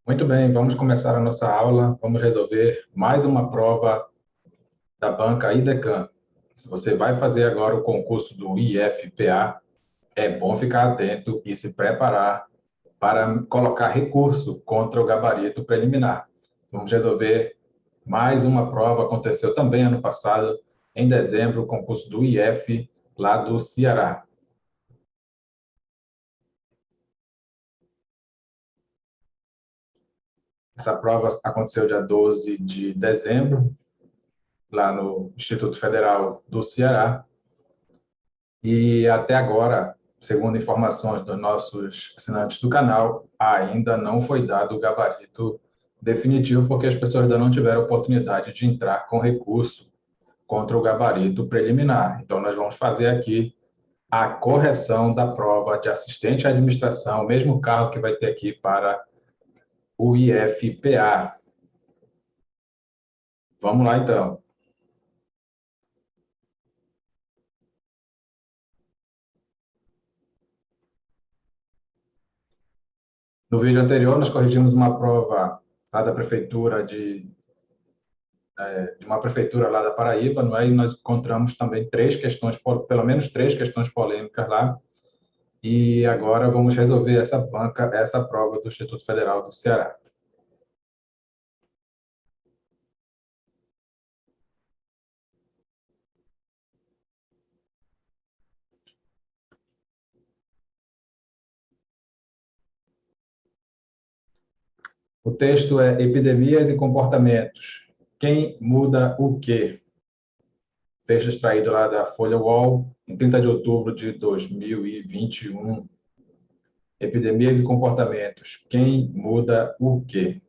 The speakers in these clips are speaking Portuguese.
Muito bem, vamos começar a nossa aula. Vamos resolver mais uma prova da banca IDECAM. Se você vai fazer agora o concurso do IFPA, é bom ficar atento e se preparar para colocar recurso contra o gabarito preliminar. Vamos resolver mais uma prova. Aconteceu também ano passado, em dezembro, o concurso do IF lá do Ceará. Essa prova aconteceu dia 12 de dezembro, lá no Instituto Federal do Ceará. E até agora, segundo informações dos nossos assinantes do canal, ainda não foi dado o gabarito definitivo, porque as pessoas ainda não tiveram oportunidade de entrar com recurso contra o gabarito preliminar. Então, nós vamos fazer aqui a correção da prova de assistente à administração, o mesmo cargo que vai ter aqui para o IFPA. Vamos lá, então. No vídeo anterior, nós corrigimos uma prova lá da prefeitura de uma prefeitura lá da Paraíba, não é? E nós encontramos também pelo menos três questões polêmicas lá. E agora vamos resolver essa prova do Instituto Federal do Ceará. O texto é Epidemias e Comportamentos. Quem muda o quê? Texto extraído lá da Folha UOL, em 30 de outubro de 2021. Epidemias e comportamentos. Quem muda o quê?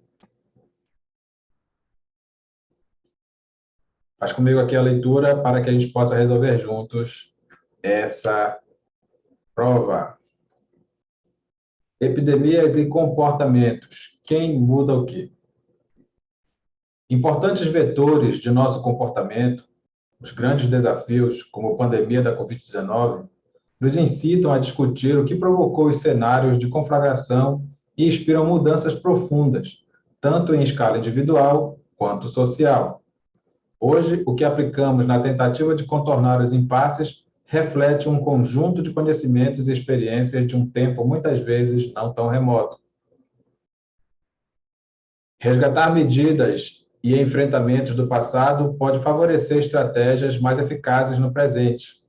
Faz comigo aqui a leitura para que a gente possa resolver juntos essa prova. Epidemias e comportamentos. Quem muda o quê? Importantes vetores de nosso comportamento, os grandes desafios, como a pandemia da Covid-19, nos incitam a discutir o que provocou os cenários de conflagração e inspiram mudanças profundas, tanto em escala individual quanto social. Hoje, o que aplicamos na tentativa de contornar os impasses reflete um conjunto de conhecimentos e experiências de um tempo muitas vezes não tão remoto. Resgatar medidas e enfrentamentos do passado pode favorecer estratégias mais eficazes no presente.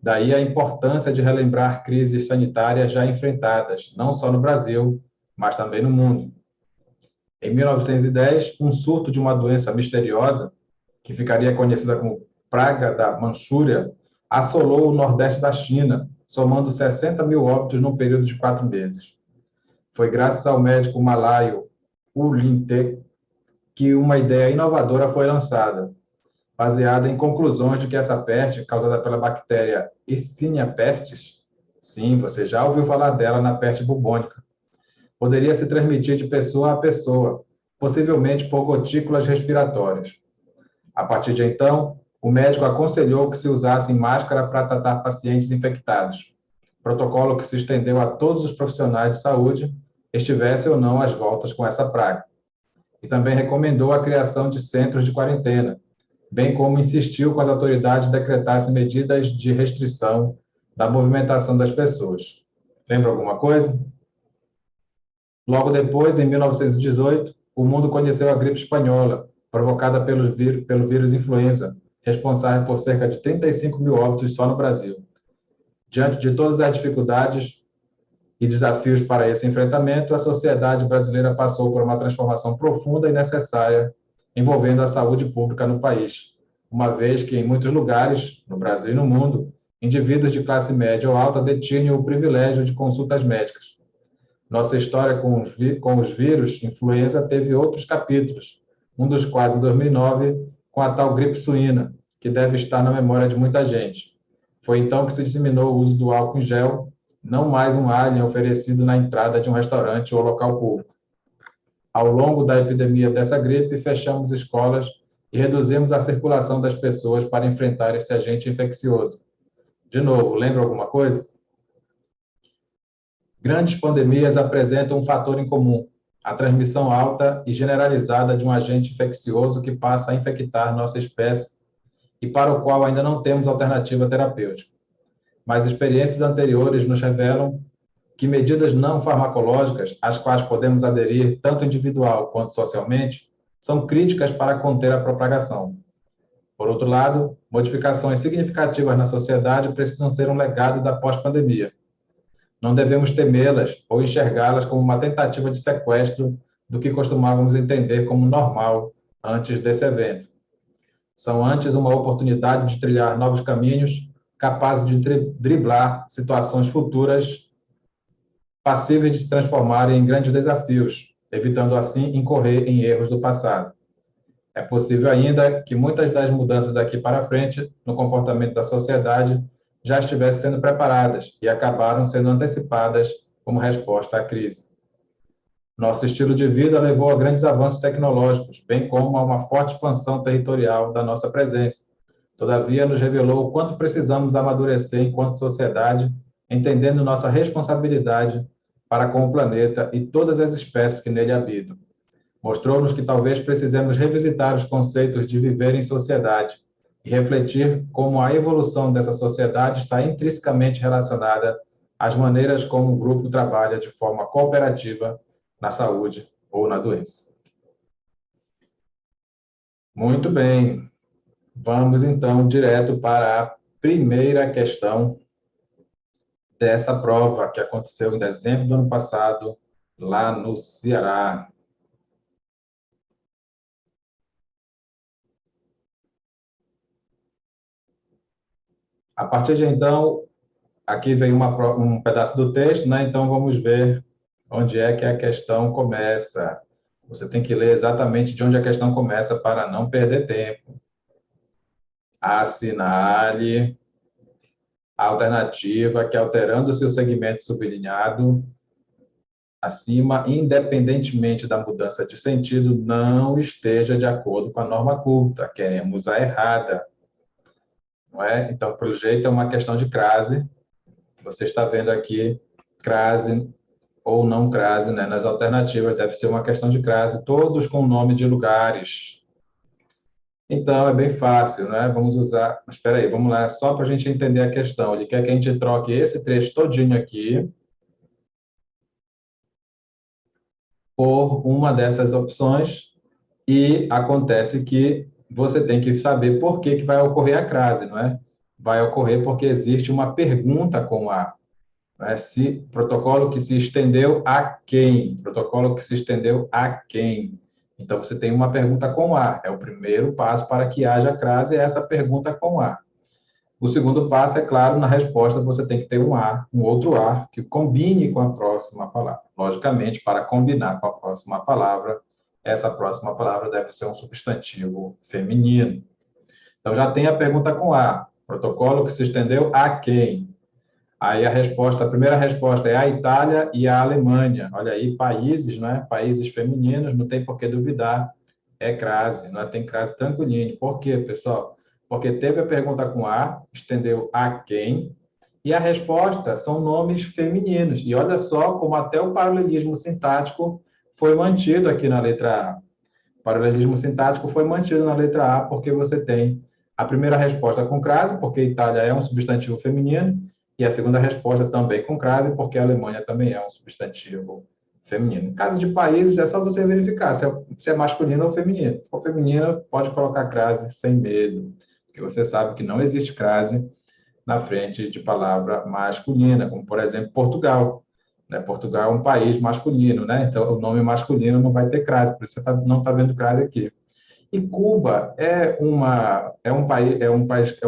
Daí a importância de relembrar crises sanitárias já enfrentadas, não só no Brasil, mas também no mundo. Em 1910, um surto de uma doença misteriosa, que ficaria conhecida como Praga da Manchúria, assolou o nordeste da China, somando 60 mil óbitos num período de 4 meses. Foi graças ao médico malaio Wu Lin-te que uma ideia inovadora foi lançada, baseada em conclusões de que essa peste, causada pela bactéria Yersinia pestis, sim, você já ouviu falar dela na peste bubônica, poderia se transmitir de pessoa a pessoa, possivelmente por gotículas respiratórias. A partir de então, o médico aconselhou que se usasse máscara para tratar pacientes infectados, protocolo que se estendeu a todos os profissionais de saúde, estivessem ou não às voltas com essa praga. E também recomendou a criação de centros de quarentena, bem como insistiu com as autoridades decretassem medidas de restrição da movimentação das pessoas. Lembra alguma coisa? Logo depois, em 1918, o mundo conheceu a gripe espanhola, provocada pelo vírus influenza, responsável por cerca de 35 mil óbitos só no Brasil. Diante de todas as dificuldades e desafios para esse enfrentamento, a sociedade brasileira passou por uma transformação profunda e necessária envolvendo a saúde pública no país, uma vez que, em muitos lugares, no Brasil e no mundo, indivíduos de classe média ou alta detinham o privilégio de consultas médicas. Nossa história com os vírus influenza teve outros capítulos, um dos quais em 2009, com a tal gripe suína, que deve estar na memória de muita gente. Foi então que se disseminou o uso do álcool em gel, não mais um alien oferecido na entrada de um restaurante ou local público. Ao longo da epidemia dessa gripe, fechamos escolas e reduzimos a circulação das pessoas para enfrentar esse agente infeccioso. De novo, lembra alguma coisa? Grandes pandemias apresentam um fator em comum: a transmissão alta e generalizada de um agente infeccioso que passa a infectar nossa espécie e para o qual ainda não temos alternativa terapêutica. Mas experiências anteriores nos revelam que medidas não farmacológicas, às quais podemos aderir tanto individual quanto socialmente, são críticas para conter a propagação. Por outro lado, modificações significativas na sociedade precisam ser um legado da pós-pandemia. Não devemos temê-las ou enxergá-las como uma tentativa de sequestro do que costumávamos entender como normal antes desse evento. São antes uma oportunidade de trilhar novos caminhos capazes de driblar situações futuras passíveis de se transformarem em grandes desafios, evitando assim incorrer em erros do passado. É possível ainda que muitas das mudanças daqui para frente no comportamento da sociedade já estivessem sendo preparadas e acabaram sendo antecipadas como resposta à crise. Nosso estilo de vida levou a grandes avanços tecnológicos, bem como a uma forte expansão territorial da nossa presença. Todavia, nos revelou o quanto precisamos amadurecer enquanto sociedade, entendendo nossa responsabilidade para com o planeta e todas as espécies que nele habitam. Mostrou-nos que talvez precisemos revisitar os conceitos de viver em sociedade e refletir como a evolução dessa sociedade está intrinsecamente relacionada às maneiras como o grupo trabalha de forma cooperativa na saúde ou na doença. Muito bem. Vamos, então, direto para a primeira questão dessa prova, que aconteceu em dezembro do ano passado, lá no Ceará. A partir de então, aqui vem um pedaço do texto, né? Então vamos ver onde é que a questão começa. Você tem que ler exatamente de onde a questão começa para não perder tempo. Assinale a alternativa que, alterando-se o segmento sublinhado acima, independentemente da mudança de sentido, não esteja de acordo com a norma culta. Queremos a errada. Não é? Então, pelo jeito, é uma questão de crase. Você está vendo aqui crase ou não crase, né? Nas alternativas deve ser uma questão de crase, todos com nome de lugares. Então, é bem fácil, né? Vamos usar... Mas, espera aí, vamos lá, só para a gente entender a questão. Ele quer que a gente troque esse trecho todinho aqui por uma dessas opções e acontece que você tem que saber por que vai ocorrer a crase, não é? Vai ocorrer porque existe uma pergunta com a, né? Se protocolo que se estendeu a quem? Protocolo que se estendeu a quem? Então, você tem uma pergunta com a. É o primeiro passo para que haja crase, é essa pergunta com a. O segundo passo, é claro, na resposta você tem que ter um a, um outro a, que combine com a próxima palavra. Logicamente, para combinar com a próxima palavra, essa próxima palavra deve ser um substantivo feminino. Então, já tem a pergunta com a. Protocolo que se estendeu a quem? Aí a resposta, a primeira resposta é a Itália e a Alemanha. Olha aí, países, né? Países femininos, não tem por que duvidar. É crase, não é? Tem crase tranquilinho. Por quê, pessoal? Porque teve a pergunta com a, estendeu a quem, e a resposta são nomes femininos. E olha só como até o paralelismo sintático foi mantido aqui na letra A. O paralelismo sintático foi mantido na letra A porque você tem a primeira resposta com crase, porque Itália é um substantivo feminino, e a segunda resposta também com crase, porque a Alemanha também é um substantivo feminino. Em caso de países, é só você verificar se é masculino ou feminino. Se for feminino, pode colocar crase sem medo, porque você sabe que não existe crase na frente de palavra masculina, como, por exemplo, Portugal. Né? Portugal é um país masculino, né? Então, o nome masculino não vai ter crase, por isso você não está vendo crase aqui. E Cuba é um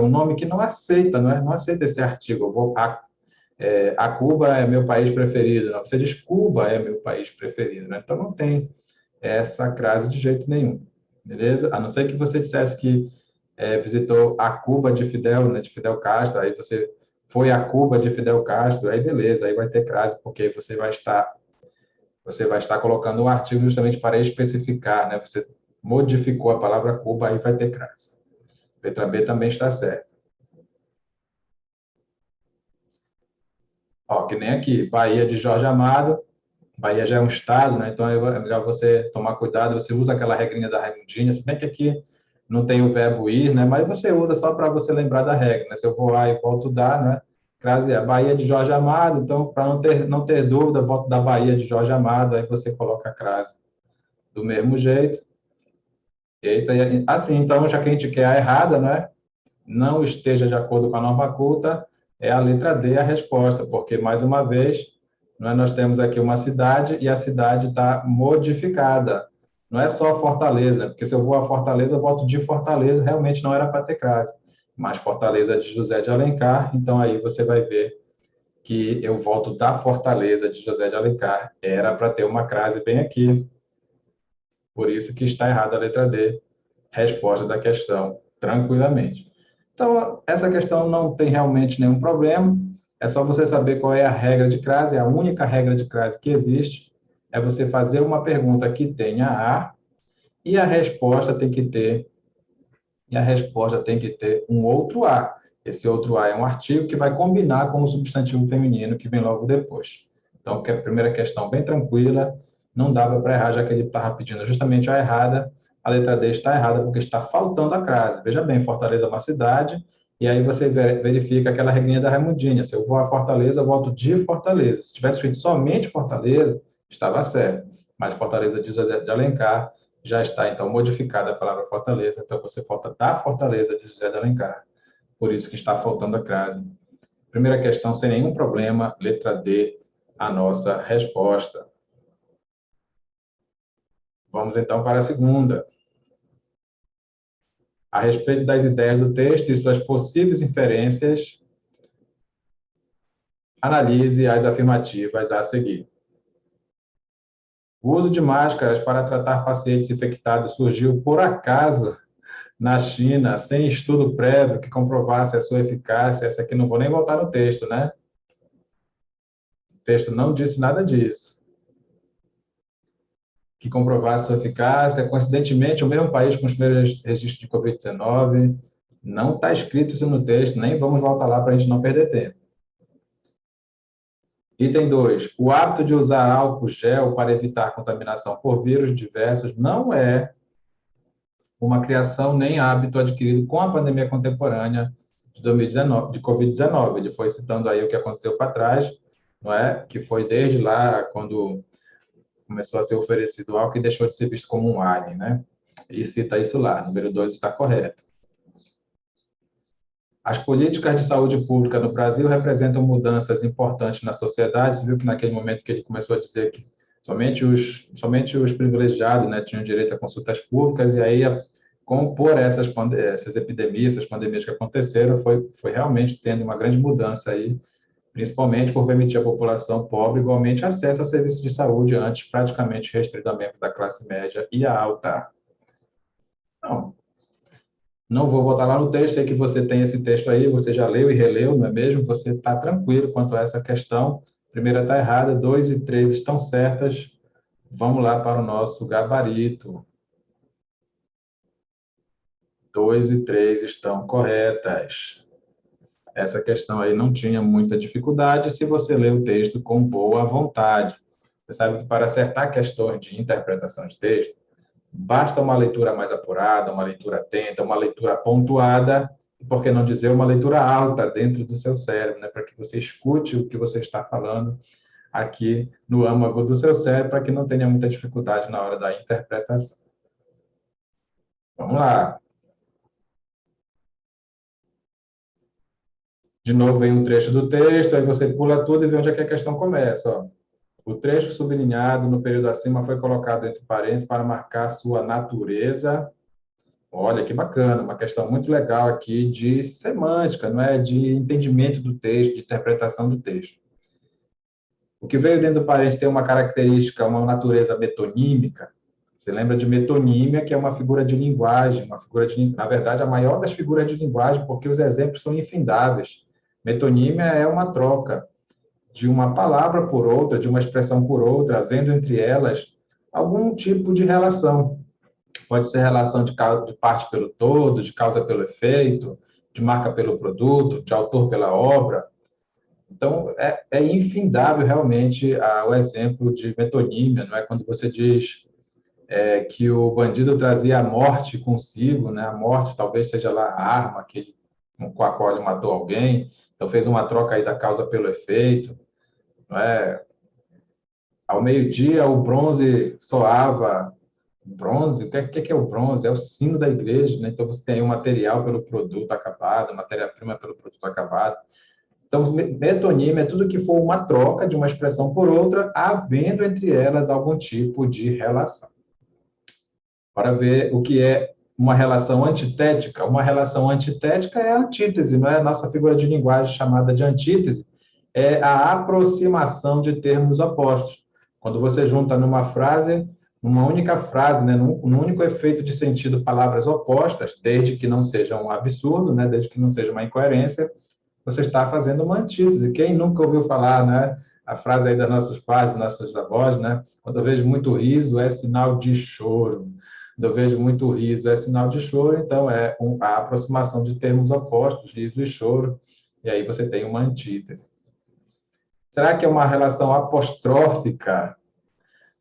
nome que não aceita, não é? Não aceita esse artigo. A Cuba é meu país preferido. Não, você diz Cuba é meu país preferido, né? Então não tem essa crase de jeito nenhum, beleza? A não ser que você dissesse que visitou a Cuba de Fidel, né? De Fidel Castro, aí você foi a Cuba de Fidel Castro, aí beleza, aí vai ter crase porque você vai estar colocando um artigo justamente para especificar, né? Você modificou a palavra Cuba, aí vai ter crase. Letra B também está certa. Ó, que nem aqui, Bahia de Jorge Amado, Bahia já é um estado, né? Então é melhor você tomar cuidado, você usa aquela regrinha da Raimundinha, se bem que aqui não tem o verbo ir, né? Mas você usa só para você lembrar da regra, né? Se eu voar e volto dar, né? Crase é Bahia de Jorge Amado, então para não ter dúvida, volto da Bahia de Jorge Amado, aí você coloca a crase do mesmo jeito. Eita, assim, então, já que a gente quer a errada, né? Não esteja de acordo com a norma culta, é a letra D a resposta, porque, mais uma vez, nós temos aqui uma cidade e a cidade está modificada. Não é só Fortaleza, porque se eu vou a Fortaleza, eu volto de Fortaleza, realmente não era para ter crase, mas Fortaleza de José de Alencar, então aí você vai ver que eu volto da Fortaleza de José de Alencar, era para ter uma crase bem aqui, por isso que está errada a letra D, resposta da questão, tranquilamente. Então, essa questão não tem realmente nenhum problema, é só você saber qual é a regra de crase, a única regra de crase que existe é você fazer uma pergunta que tenha A e a resposta tem que ter um outro A. Esse outro A é um artigo que vai combinar com o substantivo feminino que vem logo depois. Então, que a primeira questão bem tranquila, não dava para errar, já que ele estava pedindo justamente a errada, a letra D está errada porque está faltando a crase. Veja bem, Fortaleza é uma cidade, e aí você verifica aquela regrinha da Raimundinha. Se eu vou a Fortaleza, eu volto de Fortaleza. Se tivesse escrito somente Fortaleza, estava certo. Mas Fortaleza de José de Alencar já está, então, modificada a palavra Fortaleza. Então, você volta da Fortaleza de José de Alencar. Por isso que está faltando a crase. Primeira questão, sem nenhum problema, letra D, a nossa resposta. Vamos então para a segunda. A respeito das ideias do texto e suas possíveis inferências, analise as afirmativas a seguir. O uso de máscaras para tratar pacientes infectados surgiu por acaso na China, sem estudo prévio que comprovasse a sua eficácia. Essa aqui não vou nem voltar no texto, né? O texto não disse nada disso. Que comprovasse sua eficácia. Coincidentemente, o mesmo país com os primeiros registros de Covid-19. Não está escrito isso no texto, nem vamos voltar lá para a gente não perder tempo. Item 2. O hábito de usar álcool gel para evitar contaminação por vírus diversos não é uma criação nem hábito adquirido com a pandemia contemporânea de 2019, de Covid-19. Ele foi citando aí o que aconteceu para trás, não é? Que foi desde lá, quando começou a ser oferecido álcool e deixou de ser visto como um alien, né? E cita isso lá, número 2 está correto. As políticas de saúde pública no Brasil representam mudanças importantes na sociedade. Você viu que naquele momento que ele começou a dizer que somente os privilegiados, né, tinham direito a consultas públicas, e aí, por essas epidemias, essas pandemias que aconteceram, foi realmente tendo uma grande mudança aí, principalmente por permitir à população pobre igualmente acesso a serviços de saúde, antes praticamente restrito a membros da classe média e a alta. Não vou voltar lá no texto, sei que você tem esse texto aí, você já leu e releu, não é mesmo? Você está tranquilo quanto a essa questão. Primeira está errada, 2 e 3 estão certas. Vamos lá para o nosso gabarito. 2 e 3 estão corretas. Essa questão aí não tinha muita dificuldade se você lê o texto com boa vontade. Você sabe que para acertar questões de interpretação de texto, basta uma leitura mais apurada, uma leitura atenta, uma leitura pontuada, e por que não dizer uma leitura alta dentro do seu cérebro, né? Para que você escute o que você está falando aqui no âmago do seu cérebro, para que não tenha muita dificuldade na hora da interpretação. Vamos lá. De novo vem um trecho do texto, aí você pula tudo e vê onde é que a questão começa. Ó. O trecho sublinhado no período acima foi colocado entre parênteses para marcar sua natureza. Olha, que bacana, uma questão muito legal aqui de semântica, não é? De entendimento do texto, de interpretação do texto. O que veio dentro do parênteses tem uma característica, uma natureza metonímica. Você lembra de metonímia, que é uma figura de linguagem, na verdade, a maior das figuras de linguagem, porque os exemplos são infindáveis. Metonímia é uma troca de uma palavra por outra, de uma expressão por outra, havendo entre elas algum tipo de relação. Pode ser relação de parte pelo todo, de causa pelo efeito, de marca pelo produto, de autor pela obra. Então, é infindável realmente o exemplo de metonímia, não é? Quando você diz que o bandido trazia a morte consigo, né? A morte talvez seja lá a arma com a qual ele matou alguém, então fez uma troca aí da causa pelo efeito, não é? Ao meio-dia, o bronze soava. Bronze, o que é o bronze? É o sino da igreja, né? Então você tem aí o material pelo produto acabado, matéria-prima pelo produto acabado. Então, metonímia é tudo que for uma troca de uma expressão por outra, havendo entre elas algum tipo de relação. Para ver o que é uma relação antitética. Uma relação antitética é a antítese, não é? A nossa figura de linguagem chamada de antítese é a aproximação de termos opostos. Quando você junta numa frase, numa única frase, né, num único efeito de sentido, palavras opostas, desde que não seja um absurdo, né, desde que não seja uma incoerência, você está fazendo uma antítese. Quem nunca ouviu falar, né, a frase aí dos nossos pais, dos nossos avós, né? Quando eu vejo muito riso, é sinal de choro. Quando eu vejo muito riso, é sinal de choro. Então, a aproximação de termos opostos, riso e choro. E aí você tem uma antítese. Será que é uma relação apostrófica?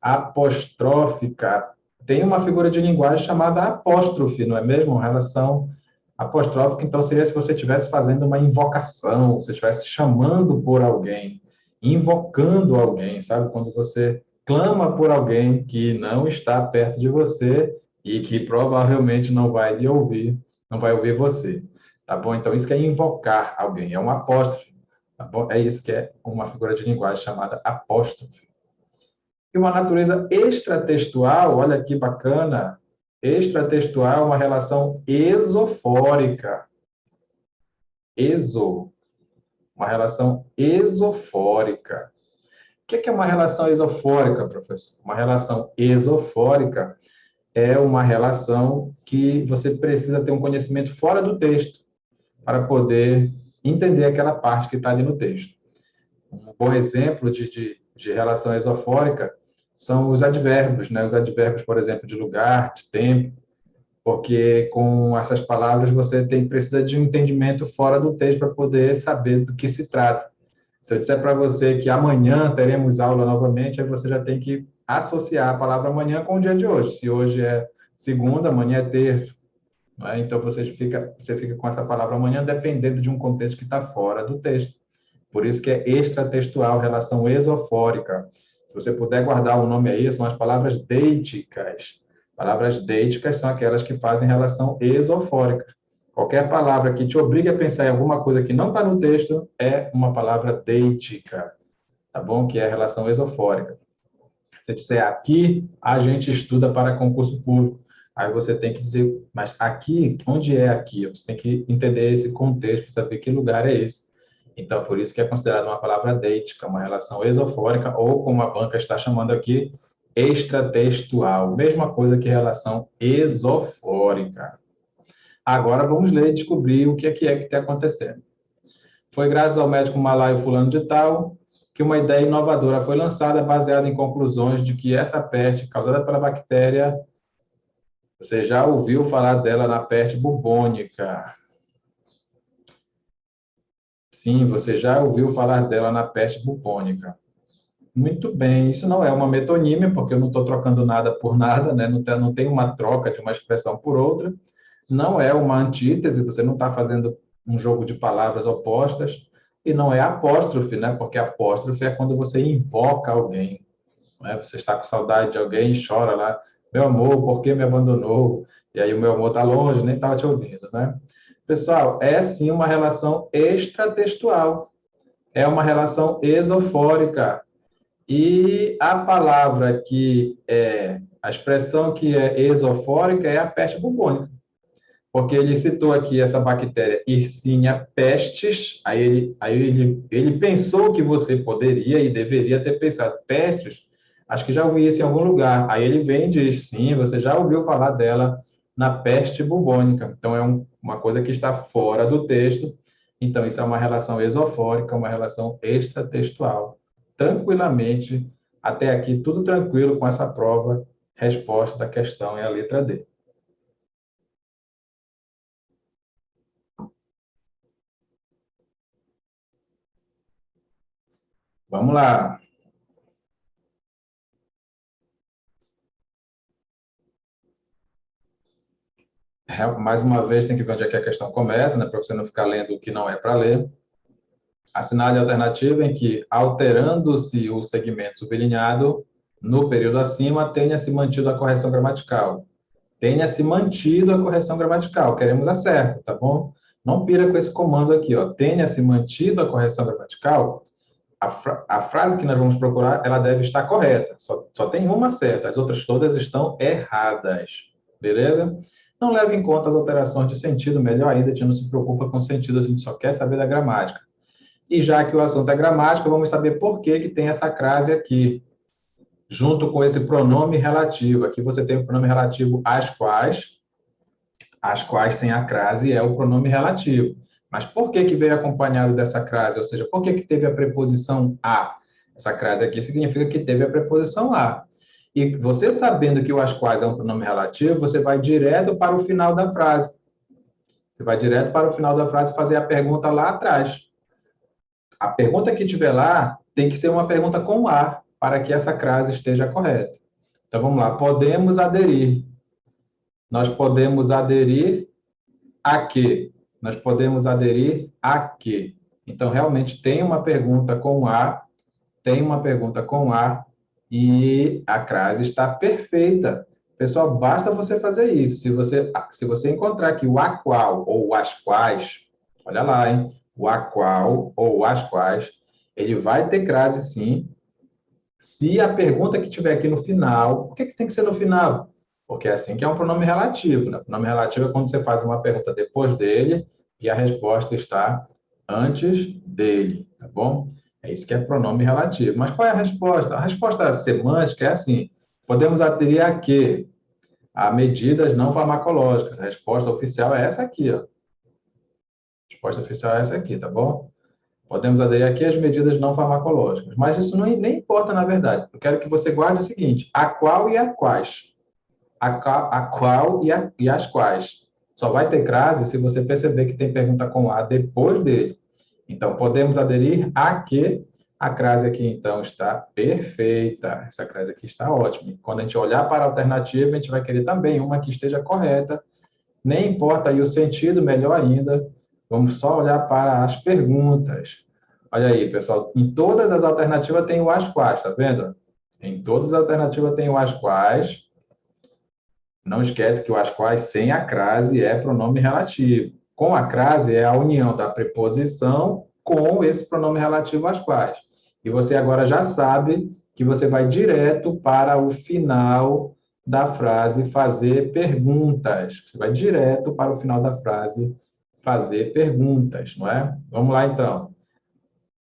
Apostrófica. Tem uma figura de linguagem chamada apóstrofe, não é mesmo? Uma relação apostrófica, então, seria se você estivesse fazendo uma invocação, você estivesse chamando por alguém, invocando alguém, sabe? Quando você clama por alguém que não está perto de você e que provavelmente não vai lhe ouvir, não vai ouvir você, tá bom? Então, isso que é invocar alguém, é um apóstrofe, tá bom? É isso que é uma figura de linguagem chamada apóstrofe. E uma natureza extratextual, olha que bacana, extratextual é uma relação esofórica. Exo, uma relação esofórica. O que é uma relação esofórica, professor? Uma relação esofórica é uma relação que você precisa ter um conhecimento fora do texto para poder entender aquela parte que está ali no texto. Um bom exemplo de relação esofórica são os advérbios, né? Os advérbios, por exemplo, de lugar, de tempo, porque com essas palavras você precisa de um entendimento fora do texto para poder saber do que se trata. Se eu disser para você que amanhã teremos aula novamente, aí você já tem que associar a palavra amanhã com o dia de hoje. Se hoje é segunda, amanhã é terça. Não é? Então você fica com essa palavra amanhã dependendo de um contexto que está fora do texto. Por isso que é extratextual, relação esofórica. Se você puder guardar o nome aí, são as palavras deíticas. Palavras deíticas são aquelas que fazem relação esofórica. Qualquer palavra que te obrigue a pensar em alguma coisa que não está no texto é uma palavra deítica, tá bom? Que é a relação esofórica. Se disser aqui, a gente estuda para concurso público. Aí você tem que dizer, mas aqui, onde é aqui? Você tem que entender esse contexto para saber que lugar é esse. Então, por isso que é considerada uma palavra deítica, uma relação esofórica, ou como a banca está chamando aqui, extratextual. Mesma coisa que relação esofórica. Agora vamos ler e descobrir o que é que está acontecendo. Foi graças ao médico malaio fulano de tal que uma ideia inovadora foi lançada baseada em conclusões de que essa peste causada pela bactéria, você já ouviu falar dela na peste bubônica. Sim, você já ouviu falar dela na peste bubônica. Muito bem, isso não é uma metonímia, porque eu não estou trocando nada por nada, né? Não tem uma troca de uma expressão por outra. Não é uma antítese, você não está fazendo um jogo de palavras opostas. E não é apóstrofe, né? Porque apóstrofe é quando você invoca alguém. Né? Você está com saudade de alguém e chora lá, meu amor, por que me abandonou? E aí o meu amor está longe, nem estava te ouvindo, né? Pessoal, é sim uma relação extratextual, é uma relação esofórica. E a palavra a expressão que é esofórica é a peste bubônica, porque ele citou aqui essa bactéria Yersinia pestis, ele pensou que você poderia e deveria ter pensado, pestis, acho que já ouvi isso em algum lugar. Aí ele vem e diz, sim, você já ouviu falar dela na peste bubônica. Então, é uma coisa que está fora do texto. Então, isso é uma relação esofórica, uma relação extratextual. Tranquilamente, até aqui, tudo tranquilo com essa prova. Resposta da questão é a letra D. Vamos lá. Mais uma vez, tem que ver onde é que a questão começa, né, para você não ficar lendo o que não é para ler. Assinale a alternativa em que, alterando-se o segmento sublinhado no período acima, tenha-se mantido a correção gramatical. Tenha-se mantido a correção gramatical. Queremos acerto, tá bom? Não pira com esse comando aqui, ó. Tenha-se mantido a correção gramatical. A frase que nós vamos procurar, ela deve estar correta. Só tem uma certa, as outras todas estão erradas. Beleza? Não leve em conta as alterações de sentido, melhor ainda, a gente não se preocupa com o sentido, a gente só quer saber da gramática. E já que o assunto é gramática, vamos saber por que que tem essa crase aqui, junto com esse pronome relativo. Aqui você tem o pronome relativo as quais sem a crase é o pronome relativo. Mas por que que veio acompanhado dessa crase? Ou seja, por que que teve a preposição a? Essa crase aqui significa que teve a preposição a. E você sabendo que o as quais é um pronome relativo, você vai direto para o final da frase. Você vai direto para o final da frase fazer a pergunta lá atrás. A pergunta que tiver lá tem que ser uma pergunta com a, para que essa crase esteja correta. Então, vamos lá. Podemos aderir. Nós podemos aderir a quê? Nós podemos aderir a quê? Então, realmente, tem uma pergunta com a, tem uma pergunta com a, e a crase está perfeita. Pessoal, basta você fazer isso. Se você encontrar aqui o a qual ou as quais, olha lá, hein? O a qual ou as quais, ele vai ter crase sim, se a pergunta que tiver aqui no final, por que que tem que ser no final? Porque é assim que é um pronome relativo, né? O pronome relativo é quando você faz uma pergunta depois dele e a resposta está antes dele, tá bom? É isso que é pronome relativo. Mas qual é a resposta? A resposta semântica é assim: podemos aderir a quê? A medidas não farmacológicas. A resposta oficial é essa aqui, ó. A resposta oficial é essa aqui, tá bom? Podemos aderir aqui às medidas não farmacológicas. Mas isso não, nem importa, na verdade. Eu quero que você guarde o seguinte: a qual e a quais. A qual e as quais. Só vai ter crase se você perceber que tem pergunta com a depois dele. Então, podemos aderir a que a crase aqui, então, está perfeita. Essa crase aqui está ótima. Quando a gente olhar para a alternativa, a gente vai querer também uma que esteja correta. Nem importa aí o sentido, melhor ainda. Vamos só olhar para as perguntas. Olha aí, pessoal. Em todas as alternativas tem o as quais, tá vendo? Em todas as alternativas tem o as quais. Não esquece que o as quais sem a crase é pronome relativo. Com a crase é a união da preposição com esse pronome relativo as quais. E você agora já sabe que você vai direto para o final da frase fazer perguntas. Você vai direto para o final da frase fazer perguntas, não é? Vamos lá, então.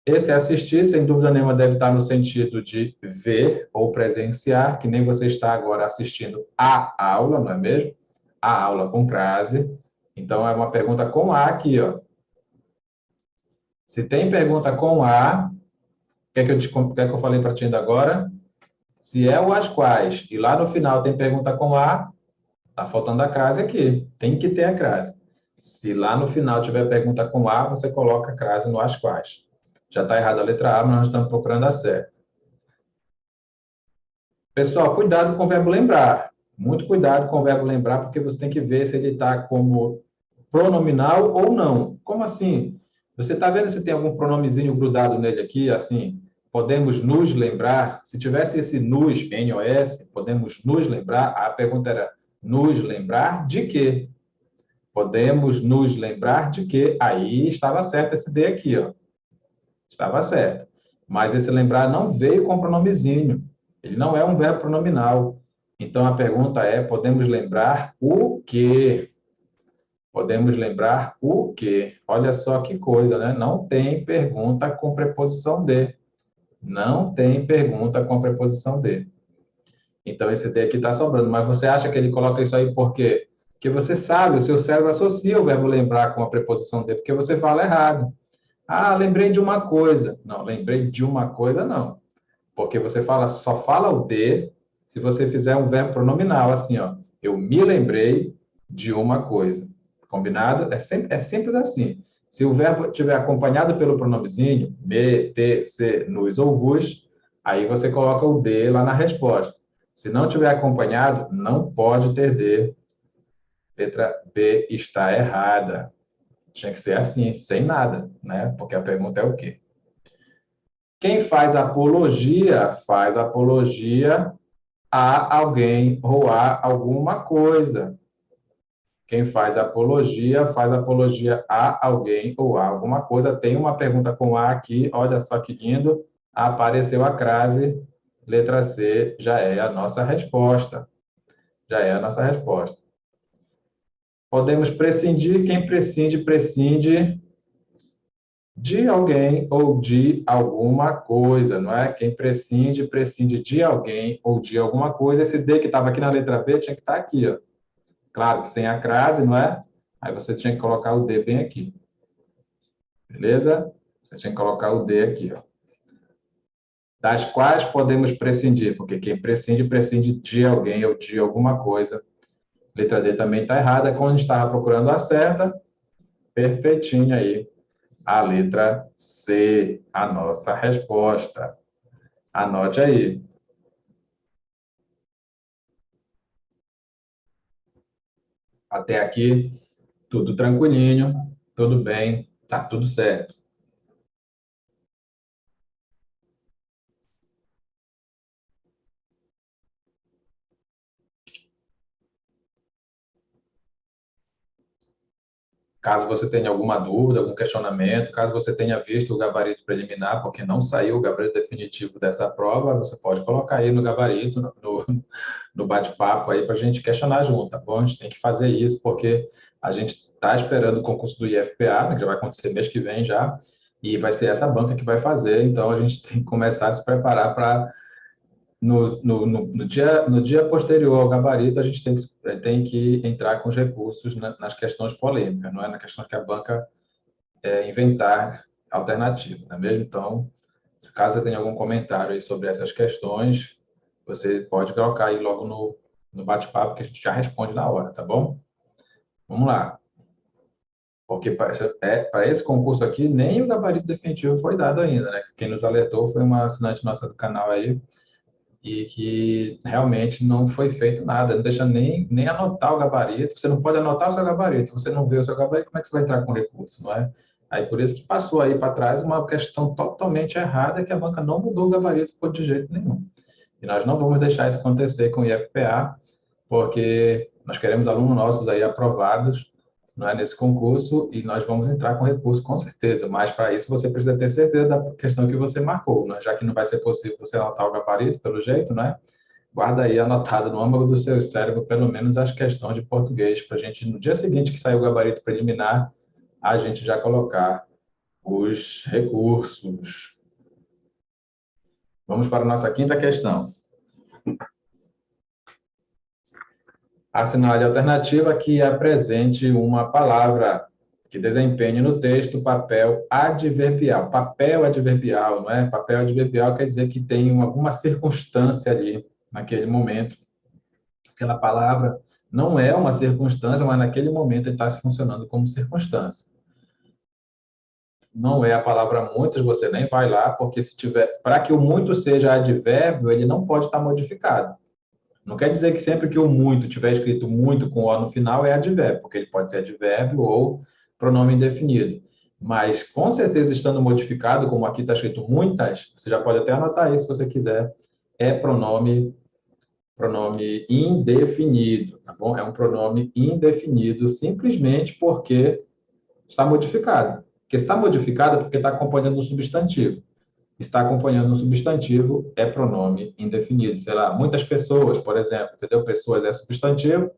Esse assistir, sem dúvida nenhuma, deve estar no sentido de ver ou presenciar, que nem você está agora assistindo a aula, não é mesmo? A aula com crase. Então, é uma pergunta com A aqui, ó. Se tem pergunta com A, o que é que eu falei para ti ainda agora? Se é o as quais e lá no final tem pergunta com A, tá faltando a crase aqui. Tem que ter a crase. Se lá no final tiver pergunta com A, você coloca a crase no as quais. Já está errada a letra A, mas nós estamos procurando a certa. Pessoal, cuidado com o verbo lembrar. Muito cuidado com o verbo lembrar, porque você tem que ver se ele está como pronominal ou não. Como assim? Você está vendo se tem algum pronomezinho grudado nele aqui, assim? Podemos nos lembrar? Se tivesse esse nos, N-O-S, podemos nos lembrar? A pergunta era, nos lembrar de quê? Podemos nos lembrar de quê? Aí estava certo esse D aqui, ó. Estava certo. Mas esse lembrar não veio com pronomezinho. Ele não é um verbo pronominal. Então, a pergunta é, podemos lembrar o quê? Podemos lembrar o quê? Olha só que coisa, né? Não tem pergunta com preposição de. Não tem pergunta com preposição de. Então, esse D aqui está sobrando. Mas você acha que ele coloca isso aí por quê? Porque você sabe, o seu cérebro associa o verbo lembrar com a preposição de, porque você fala errado. Ah, lembrei de uma coisa. Não, lembrei de uma coisa, não. Porque você só fala o de se você fizer um verbo pronominal, assim, ó. Eu me lembrei de uma coisa. Combinado? É simples assim. Se o verbo estiver acompanhado pelo pronomezinho, me, te, se, nos ou vos, aí você coloca o de lá na resposta. Se não tiver acompanhado, não pode ter de. Letra B está errada. Tinha que ser assim, sem nada, né? Porque a pergunta é o quê? Quem faz faz apologia a alguém ou a alguma coisa. Quem faz apologia a alguém ou a alguma coisa. Tem uma pergunta com A aqui, olha só que lindo. Apareceu a crase, letra C, já é a nossa resposta. Já é a nossa resposta. Podemos prescindir, quem prescinde, prescinde de alguém ou de alguma coisa, não é? Quem prescinde, prescinde de alguém ou de alguma coisa. Esse D que estava aqui na letra B tinha que estar aqui, ó. Claro que sem a crase, não é? Aí você tinha que colocar o D bem aqui. Beleza? Você tinha que colocar o D aqui, ó. Das quais podemos prescindir, porque quem prescinde, prescinde de alguém ou de alguma coisa. Letra D também está errada. Quando a gente estava procurando a certa, perfeitinho aí. A letra C, a nossa resposta. Anote aí. Até aqui, tudo tranquilinho, tudo bem, tá tudo certo. Caso você tenha alguma dúvida, algum questionamento, caso você tenha visto o gabarito preliminar, porque não saiu o gabarito definitivo dessa prova, você pode colocar aí no gabarito, no bate-papo aí, para a gente questionar junto, tá bom? A gente tem que fazer isso, porque a gente está esperando o concurso do IFPA, né, que já vai acontecer mês que vem já, e vai ser essa banca que vai fazer, então a gente tem que começar a se preparar para no dia posterior ao gabarito, a gente tem que entrar com os recursos nas questões polêmicas, não é na questão que a banca inventar alternativa, não é mesmo? Então, caso você tenha algum comentário aí sobre essas questões, você pode colocar aí logo no bate-papo que a gente já responde na hora, tá bom? Vamos lá. Porque para esse concurso aqui, nem o gabarito definitivo foi dado ainda, né? Quem nos alertou foi uma assinante nossa do canal aí, e que realmente não foi feito nada, não deixa nem anotar o gabarito, você não pode anotar o seu gabarito, você não vê o seu gabarito, como é que você vai entrar com recurso, não é? Aí por isso que passou aí para trás uma questão totalmente errada, que a banca não mudou o gabarito de jeito nenhum. E nós não vamos deixar isso acontecer com o IFPA, porque nós queremos alunos nossos aí aprovados, não é, nesse concurso, e nós vamos entrar com recurso com certeza, mas para isso você precisa ter certeza da questão que você marcou, né? Já que não vai ser possível você anotar o gabarito, pelo jeito, né? Guarda aí anotado no âmago do seu cérebro, pelo menos as questões de português, para a gente, no dia seguinte que sair o gabarito preliminar, a gente já colocar os recursos. Vamos para a nossa quinta questão. Assinale a alternativa que apresente uma palavra que desempenhe no texto papel adverbial. Papel adverbial, não é? Papel adverbial quer dizer que tem alguma circunstância ali, naquele momento. Aquela palavra não é uma circunstância, mas naquele momento ele está se funcionando como circunstância. Não é a palavra muitos, você nem vai lá, porque se tiver, para que o muito seja advérbio, ele não pode estar modificado. Não quer dizer que sempre que o muito tiver escrito muito com o no final é advérbio, porque ele pode ser advérbio ou pronome indefinido. Mas, com certeza, estando modificado, como aqui está escrito muitas, você já pode até anotar isso se você quiser, é pronome indefinido, tá bom? É um pronome indefinido, simplesmente porque está modificado. Porque está modificado é porque está acompanhando um substantivo. Está acompanhando um substantivo é pronome indefinido. Sei lá, muitas pessoas, por exemplo, entendeu? Pessoas é substantivo,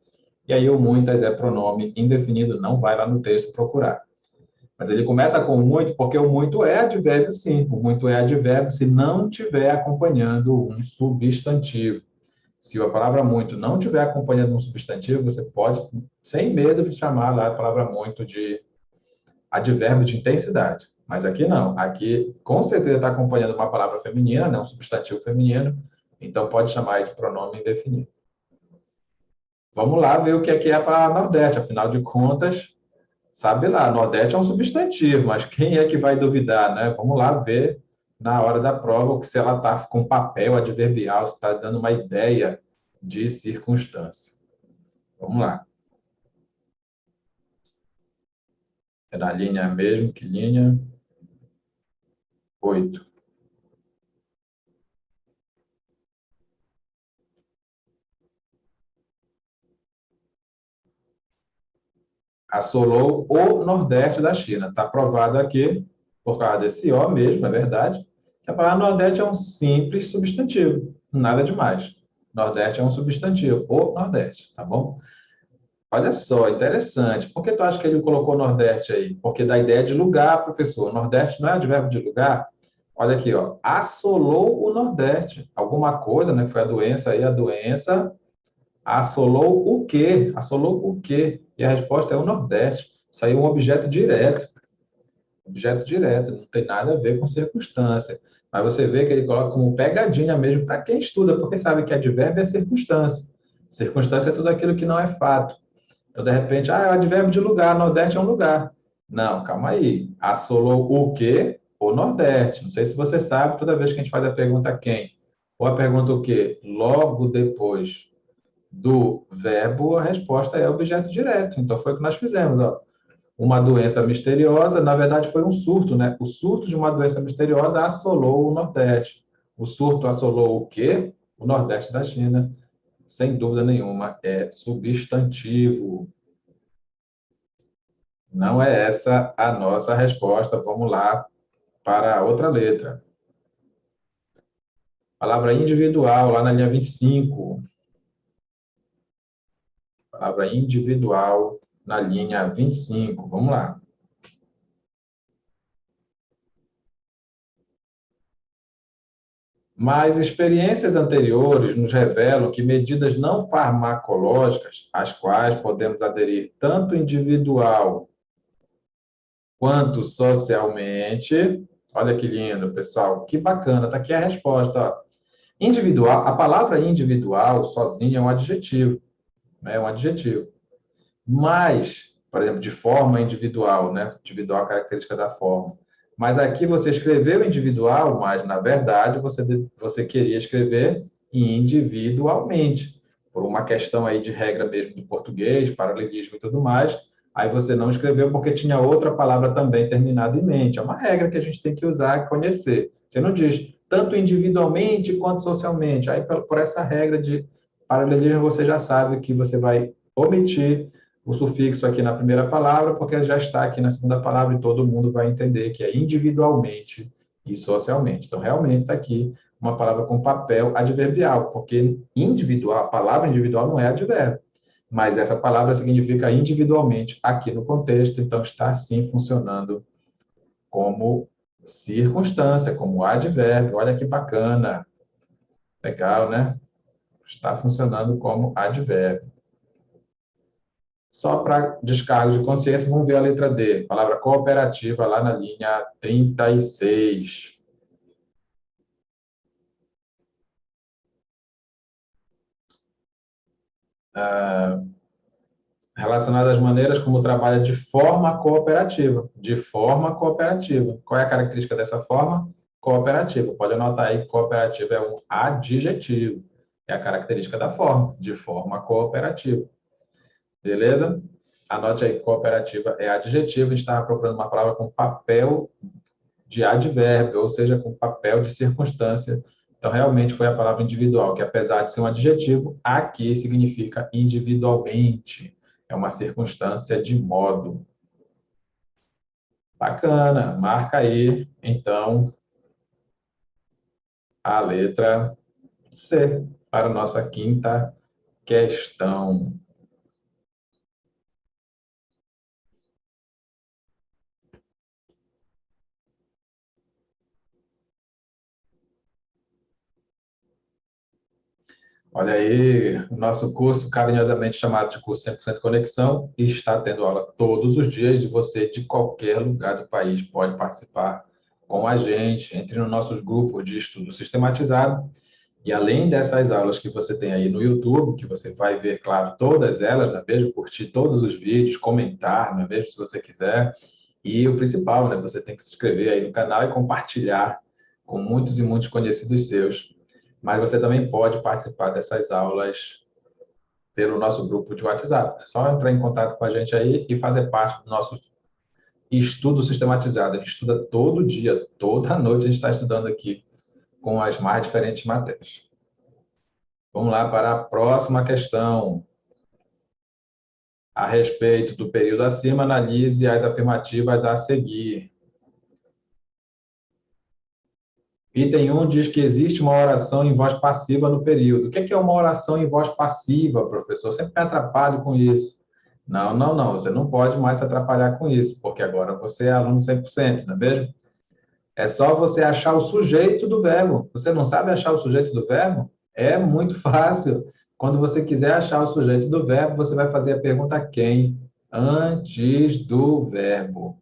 e aí o muitas é pronome indefinido, não vai lá no texto procurar. Mas ele começa com muito, porque o muito é advérbio, sim. O muito é advérbio se não tiver acompanhando um substantivo. Se a palavra muito não tiver acompanhando um substantivo, você pode, sem medo, de chamar lá a palavra muito de advérbio de intensidade. Mas aqui não. Aqui, com certeza, está acompanhando uma palavra feminina, né? Um substantivo feminino, então pode chamar de pronome indefinido. Vamos lá ver o que é para Nordeste. Afinal de contas, Sabe lá, Nordeste é um substantivo, mas quem é que vai duvidar, né? Vamos lá ver na hora da prova se ela está com papel adverbial, se está dando uma ideia de circunstância. Vamos lá. É na linha mesmo, que linha? 8. Assolou o Nordeste da China. Está provado aqui, por causa desse O mesmo, é verdade, que a palavra Nordeste é um simples substantivo, nada demais. Nordeste é um substantivo, o Nordeste, tá bom? Olha só, interessante. Por que tu acha que ele colocou Nordeste aí? Porque dá ideia de lugar, professor. Nordeste não é advérbio de lugar? Olha aqui, ó. Assolou o Nordeste. Alguma coisa, né? Foi a doença aí, a doença assolou o quê? Assolou o quê? E a resposta é o Nordeste. Isso aí é um objeto direto. Objeto direto, não tem nada a ver com circunstância. Mas você vê que ele coloca como pegadinha mesmo para quem estuda, porque sabe que advérbio é circunstância. Circunstância é tudo aquilo que não é fato. Então, de repente, é o advérbio de lugar, Nordeste é um lugar. Não, calma aí. Assolou o quê? O Nordeste. Não sei se você sabe, toda vez que a gente faz a pergunta quem, ou a pergunta o quê, logo depois do verbo, a resposta é objeto direto. Então, foi o que nós fizemos. Ó. Uma doença misteriosa, na verdade, foi um surto, né? O surto de uma doença misteriosa assolou o Nordeste. O surto assolou o quê? O Nordeste da China. Sem dúvida nenhuma, é substantivo. Não é essa a nossa resposta. Vamos lá para a outra letra. Palavra individual, lá na linha 25. Palavra individual, na linha 25. Vamos lá. Mas experiências anteriores nos revelam que medidas não farmacológicas, às quais podemos aderir tanto individual quanto socialmente. Olha que lindo, pessoal. Que bacana. Está aqui a resposta. Ó. Individual, a palavra individual sozinha é um adjetivo, né? É um adjetivo. Mas, por exemplo, de forma individual, né? Individual é a característica da forma. Mas aqui você escreveu individual, mas na verdade você queria escrever individualmente, por uma questão aí de regra mesmo do português, paralelismo e tudo mais. Aí você não escreveu porque tinha outra palavra também terminada em mente. É uma regra que a gente tem que usar e conhecer. Você não diz tanto individualmente quanto socialmente. Aí, por essa regra de paralelismo, você já sabe que você vai omitir o sufixo aqui na primeira palavra, porque ele já está aqui na segunda palavra e todo mundo vai entender que é individualmente e socialmente. Então, realmente está aqui uma palavra com papel adverbial, porque individual, a palavra individual não é advérbio, mas essa palavra significa individualmente aqui no contexto, então está sim funcionando como circunstância, como advérbio. Olha que bacana. Legal, né? Está funcionando como advérbio. Só para descargo de consciência, vamos ver a letra D. Palavra cooperativa lá na linha 36. Relacionada às maneiras como trabalha de forma cooperativa. De forma cooperativa. Qual é a característica dessa forma? Cooperativa. Pode anotar aí que cooperativa é um adjetivo. É a característica da forma, de forma cooperativa. Beleza? Anote aí, cooperativa é adjetivo. A gente estava procurando uma palavra com papel de advérbio, ou seja, com papel de circunstância. Então, realmente foi a palavra individual, que apesar de ser um adjetivo, aqui significa individualmente. É uma circunstância de modo. Bacana, marca aí, então, a letra C para a nossa quinta questão. Olha aí, o nosso curso, carinhosamente chamado de curso 100% Conexão, está tendo aula todos os dias e você, de qualquer lugar do país, pode participar com a gente. Entre nos nossos grupos de estudo sistematizado E além dessas aulas que você tem aí no YouTube, que você vai ver, claro, todas elas, não é mesmo? Curtir todos os vídeos, comentar, não é mesmo? Se você quiser. E o principal, né? Você tem que se inscrever aí no canal e compartilhar com muitos e muitos conhecidos seus. Mas você também pode participar dessas aulas pelo nosso grupo de WhatsApp. É só entrar em contato com a gente aí e fazer parte do nosso estudo sistematizado. A gente estuda todo dia, toda noite a gente está estudando aqui com as mais diferentes matérias. Vamos lá para a próxima questão. A respeito do período acima, analise as afirmativas a seguir. Item 1 diz que existe uma oração em voz passiva no período. O que é uma oração em voz passiva, professor? Eu sempre me atrapalho com isso. Não, não, não. Você não pode mais se atrapalhar com isso, porque agora você é aluno 100%, não é mesmo? É só você achar o sujeito do verbo. Você não sabe achar o sujeito do verbo? É muito fácil. Quando você quiser achar o sujeito do verbo, você vai fazer a pergunta quem antes do verbo.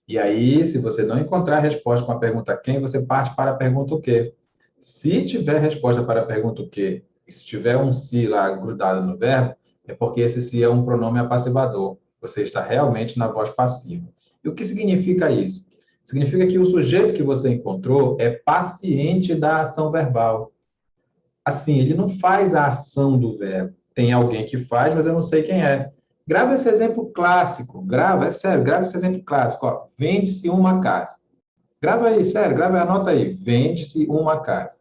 E aí, se você não encontrar a resposta com a pergunta quem, você parte para a pergunta o quê. Se tiver resposta para a pergunta o quê, e se tiver um se lá grudado no verbo, é porque esse se é um pronome apassivador. Você está realmente na voz passiva. E o que significa isso? Significa que o sujeito que você encontrou é paciente da ação verbal. Assim, ele não faz a ação do verbo. Tem alguém que faz, mas eu não sei quem é. Grava esse exemplo clássico. Grava, é sério, grava esse exemplo clássico. Ó. Vende-se uma casa. Grava aí, sério, grava, anota aí. Vende-se uma casa.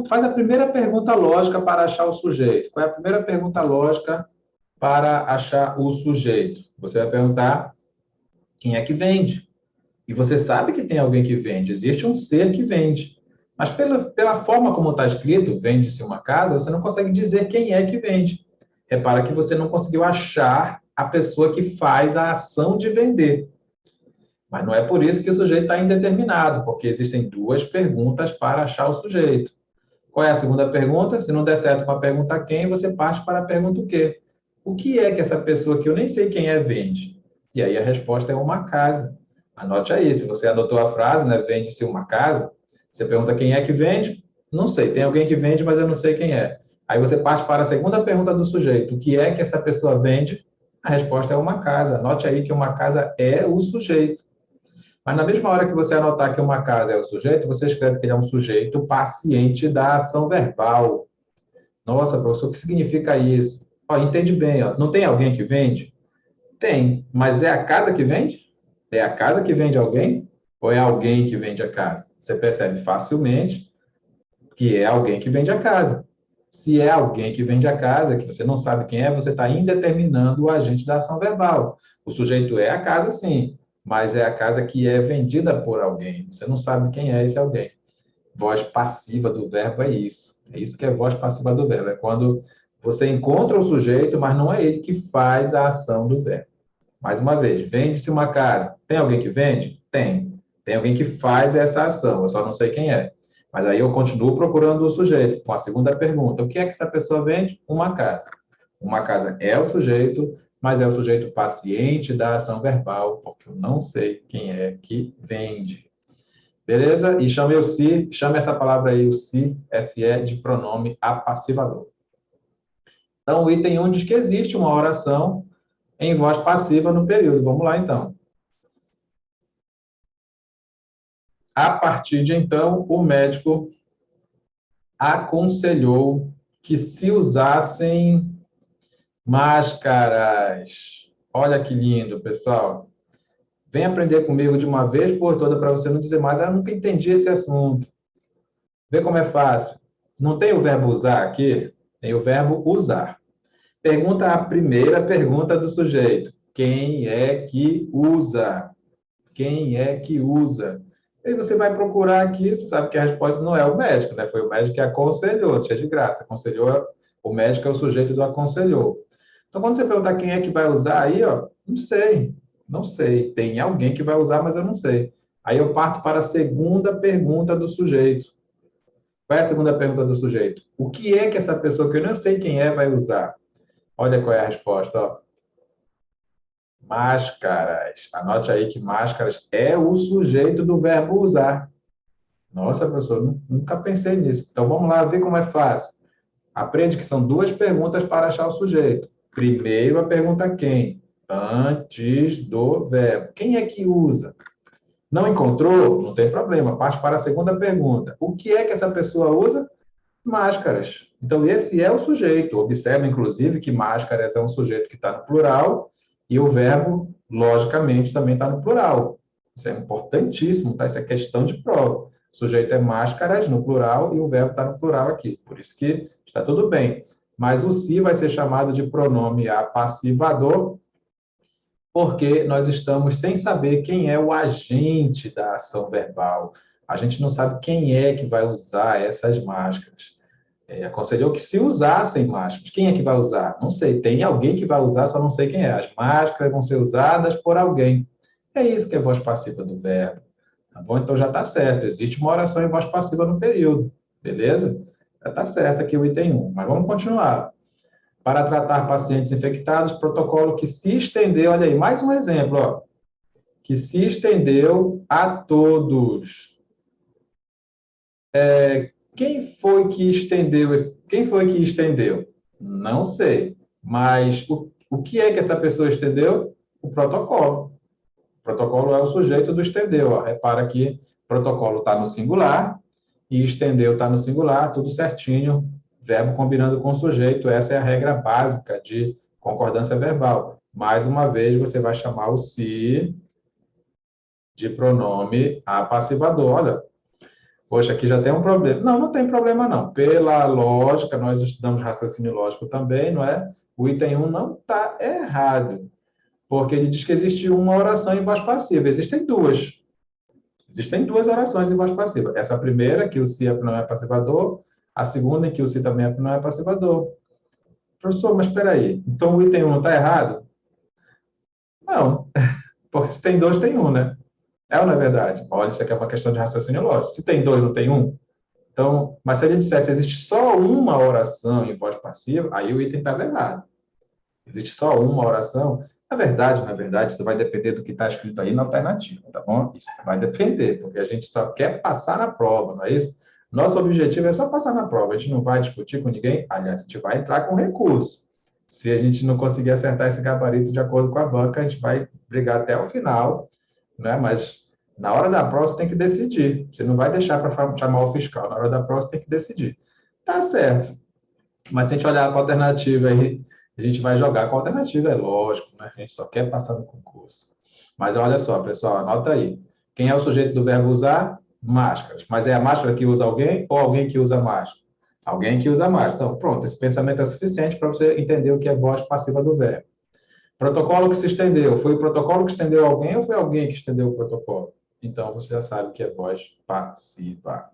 Faz a primeira pergunta lógica para achar o sujeito. Qual é a primeira pergunta lógica para achar o sujeito? Você vai perguntar quem é que vende. E você sabe que tem alguém que vende, existe um ser que vende. Mas pela forma como está escrito, vende-se uma casa, você não consegue dizer quem é que vende. Repara que você não conseguiu achar a pessoa que faz a ação de vender. Mas não é por isso que o sujeito está indeterminado, porque existem duas perguntas para achar o sujeito. Qual é a segunda pergunta? Se não der certo com a pergunta quem, você parte para a pergunta o quê? O que é que essa pessoa que eu nem sei quem é vende? E aí a resposta é uma casa. Anote aí, se você anotou a frase, né, vende-se uma casa, você pergunta quem é que vende? Não sei, tem alguém que vende, mas eu não sei quem é. Aí você parte para a segunda pergunta do sujeito, o que é que essa pessoa vende? A resposta é uma casa. Anote aí que uma casa é o sujeito. Mas na mesma hora que você anotar que uma casa é o sujeito, você escreve que ele é um sujeito paciente da ação verbal. Nossa, professor, o que significa isso? Ó, entende bem, ó. Não tem alguém que vende? Tem, mas é a casa que vende? É a casa que vende alguém? Ou é alguém que vende a casa? Você percebe facilmente que é alguém que vende a casa. Se é alguém que vende a casa, que você não sabe quem é, você está indeterminando o agente da ação verbal. O sujeito é a casa, sim, mas é a casa que é vendida por alguém. Você não sabe quem é esse alguém. Voz passiva do verbo é isso. É isso que é voz passiva do verbo. É quando você encontra o sujeito, mas não é ele que faz a ação do verbo. Mais uma vez, vende-se uma casa. Tem alguém que vende? Tem. Tem alguém que faz essa ação, eu só não sei quem é. Mas aí eu continuo procurando o sujeito, com a segunda pergunta. O que é que essa pessoa vende? Uma casa. Uma casa é o sujeito, mas é o sujeito paciente da ação verbal, porque eu não sei quem é que vende. Beleza? E chame o se, chame essa palavra aí, o se, se, de pronome apassivador. Então, o item 1 diz que existe uma oração em voz passiva no período. Vamos lá, então. A partir de então, o médico aconselhou que se usassem máscaras. Olha que lindo, pessoal. Vem aprender comigo de uma vez por toda para você não dizer mais, eu nunca entendi esse assunto. Vê como é fácil. Não tem o verbo usar aqui? Tem o verbo usar. Pergunta a primeira pergunta do sujeito. Quem é que usa? Quem é que usa? E você vai procurar aqui, você sabe que a resposta não é o médico, né? Foi o médico que aconselhou, cheio de graça. Aconselhou, o médico é o sujeito do aconselhou. Então, quando você perguntar quem é que vai usar aí, ó, não sei, não sei. Tem alguém que vai usar, mas eu não sei. Aí eu parto para a segunda pergunta do sujeito. Qual é a segunda pergunta do sujeito? O que é que essa pessoa que eu não sei quem é vai usar? Olha qual é a resposta, ó. Máscaras. Anote aí que máscaras é o sujeito do verbo usar. Nossa, professor, nunca pensei nisso. Então, vamos lá ver como é fácil. Aprende que são duas perguntas para achar o sujeito. Primeiro, a pergunta quem? Antes do verbo. Quem é que usa? Não encontrou? Não tem problema. Parte para a segunda pergunta. O que é que essa pessoa usa? Máscaras. Então, esse é o sujeito. Observe, inclusive, que máscaras é um sujeito que está no plural e o verbo, logicamente, também está no plural. Isso é importantíssimo, tá? Isso é questão de prova. O sujeito é máscaras no plural e o verbo está no plural aqui. Por isso que está tudo bem. Mas o se vai ser chamado de pronome apassivador, porque nós estamos sem saber quem é o agente da ação verbal. A gente não sabe quem é que vai usar essas máscaras. Aconselhou que se usassem máscaras. Quem é que vai usar? Não sei. Tem alguém que vai usar, só não sei quem é. As máscaras vão ser usadas por alguém. É isso que é voz passiva do verbo. Tá bom? Então já está certo. Existe uma oração em voz passiva no período. Beleza? Já está certo aqui o item 1. Mas vamos continuar. Para tratar pacientes infectados, protocolo que se estendeu, olha aí, mais um exemplo, ó, que se estendeu a todos. Quem foi que estendeu? Quem foi que estendeu? Não sei. Mas o que é que essa pessoa estendeu? O protocolo. O protocolo é o sujeito do estendeu. Ó. Repara que protocolo está no singular e estendeu está no singular, tudo certinho, verbo combinando com o sujeito. Essa é a regra básica de concordância verbal. Mais uma vez, você vai chamar o se de pronome apassivador. Olha, poxa, aqui já tem um problema. Não, não tem problema não. Pela lógica, nós estudamos raciocínio lógico também, não é? O item 1 não está errado, porque ele diz que existe uma oração em voz passiva. Existem duas. Existem duas orações em voz passiva. Essa primeira, que o se é pronome passivador, a segunda, em que o se também é pronome passivador. Professor, mas espera aí. Então o item 1 está errado? Não, porque se tem dois, tem um, né? É ou não é verdade? Olha, isso aqui é uma questão de raciocínio lógico. Se tem dois, não tem um? Então, mas se a gente dissesse existe só uma oração em voz passiva, aí o item estava errado. Existe só uma oração. Na verdade, isso vai depender do que está escrito aí na alternativa, tá bom? Isso vai depender, porque a gente só quer passar na prova, não é isso? Nosso objetivo é só passar na prova. A gente não vai discutir com ninguém. Aliás, a gente vai entrar com recurso. Se a gente não conseguir acertar esse gabarito de acordo com a banca, a gente vai brigar até o final, né? Mas na hora da prova você tem que decidir. Você não vai deixar para chamar o fiscal. Na hora da prova você tem que decidir. Tá certo. Mas se a gente olhar para a alternativa aí, a gente vai jogar com a alternativa, é lógico, né? A gente só quer passar no concurso. Mas olha só, pessoal, anota aí. Quem é o sujeito do verbo usar? Máscaras. Mas é a máscara que usa alguém ou alguém que usa máscara? Alguém que usa máscara. Então, pronto, esse pensamento é suficiente para você entender o que é voz passiva do verbo. Protocolo que se estendeu. Foi o protocolo que estendeu alguém ou foi alguém que estendeu o protocolo? Então, você já sabe o que é voz passiva.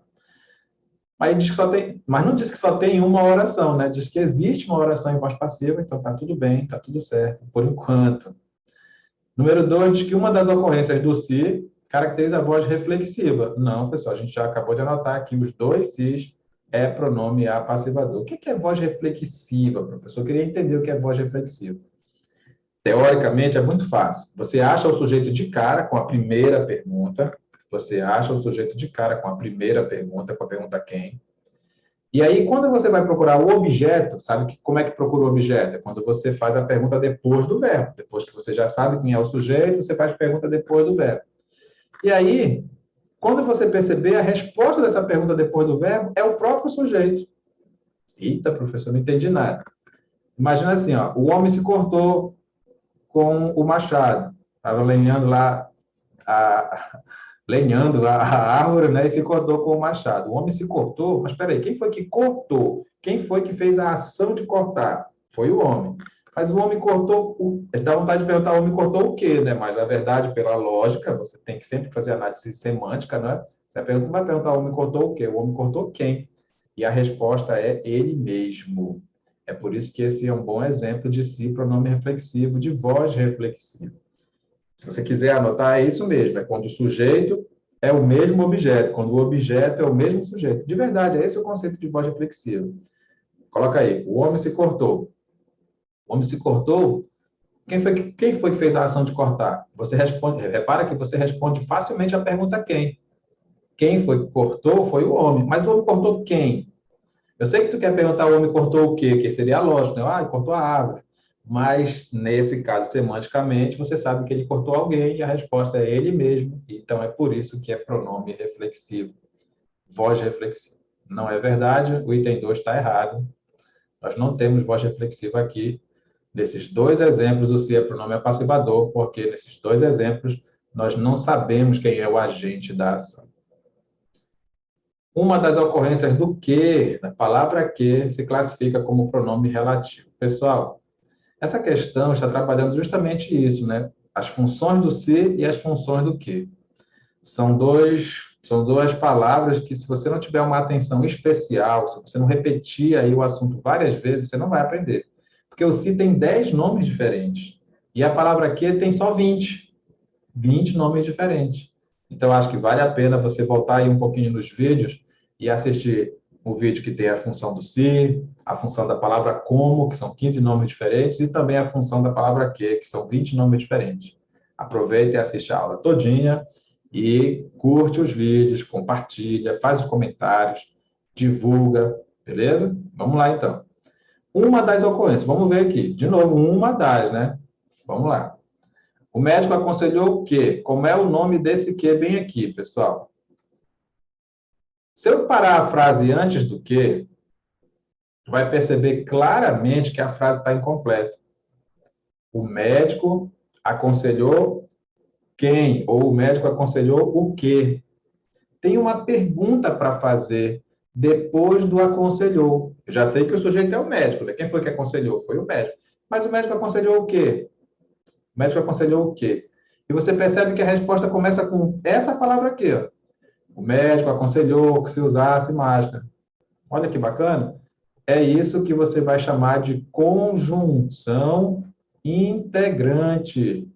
Aí diz que só tem, mas não diz que só tem uma oração, né? Diz que existe uma oração em voz passiva, então tá tudo bem, tá tudo certo, por enquanto. Número 2, diz que uma das ocorrências do se caracteriza a voz reflexiva. Não, pessoal, a gente já acabou de anotar que os dois se's é pronome apassivador. O que é voz reflexiva, professor? Eu queria entender o que é voz reflexiva. Teoricamente, é muito fácil. Você acha o sujeito de cara com a primeira pergunta, você acha o sujeito de cara com a primeira pergunta, com a pergunta quem. E aí, quando você vai procurar o objeto, sabe como é que procura o objeto? É quando você faz a pergunta depois do verbo. Depois que você já sabe quem é o sujeito, você faz a pergunta depois do verbo. E aí, quando você perceber, a resposta dessa pergunta depois do verbo é o próprio sujeito. Eita, professor, não entendi nada. Imagina assim, ó, o homem se cortou com o machado. Estava lenhando lá a, a árvore, né, e se cortou com o machado. O homem se cortou, mas espera aí, quem foi que cortou? Quem foi que fez a ação de cortar? Foi o homem. Mas o homem cortou, dá vontade de perguntar, o homem cortou o quê, né? Mas, na verdade, pela lógica, você tem que sempre fazer análise semântica, né? Você vai perguntar, o homem cortou o quê? O homem cortou quem? E a resposta é ele mesmo. É por isso que esse é um bom exemplo de si, pronome reflexivo, de voz reflexiva. Se você quiser anotar, é isso mesmo. É quando o sujeito é o mesmo objeto, quando o objeto é o mesmo sujeito. De verdade, esse é o conceito de voz reflexiva. Coloca aí, o homem se cortou. O homem se cortou, quem foi que fez a ação de cortar? Você responde, repara que você responde facilmente a pergunta quem. Quem foi que cortou foi o homem. Mas o homem cortou quem? Eu sei que tu quer perguntar o homem cortou o quê? Que seria lógico, né? Ah, ele cortou a árvore. Mas, nesse caso, semanticamente, você sabe que ele cortou alguém e a resposta é ele mesmo. Então, é por isso que é pronome reflexivo. Voz reflexiva. Não é verdade, o item 2 está errado. Nós não temos voz reflexiva aqui. Nesses dois exemplos, o se é pronome apassivador, porque nesses dois exemplos, nós não sabemos quem é o agente da ação. Uma das ocorrências do que, da palavra que, se classifica como pronome relativo. Pessoal, essa questão está trabalhando justamente isso, né? As funções do se e as funções do que. São duas palavras que, se você não tiver uma atenção especial, se você não repetir aí o assunto várias vezes, você não vai aprender. Porque o se tem 10 nomes diferentes. E a palavra que tem só 20 nomes diferentes. Então, acho que vale a pena você voltar aí um pouquinho nos vídeos e assistir o vídeo que tem a função do se, a função da palavra como, que são 15 nomes diferentes, e também a função da palavra que são 20 nomes diferentes. Aproveita e assiste a aula todinha e curte os vídeos, compartilha, faz os comentários, divulga, beleza? Vamos lá, então. Uma das ocorrências, vamos ver aqui. De novo, uma das, né? Vamos lá. O médico aconselhou o quê? Como é o nome desse que bem aqui, pessoal? Se eu parar a frase antes do que, tu vai perceber claramente que a frase está incompleta. O médico aconselhou quem? Ou o médico aconselhou o quê? Tem uma pergunta para fazer depois do aconselhou. Eu já sei que o sujeito é o médico, né? Quem foi que aconselhou? Foi o médico. Mas o médico aconselhou o quê? O médico aconselhou o quê? E você percebe que a resposta começa com essa palavra aqui, ó. O médico aconselhou que se usasse máscara. Olha que bacana. É isso que você vai chamar de conjunção integrante.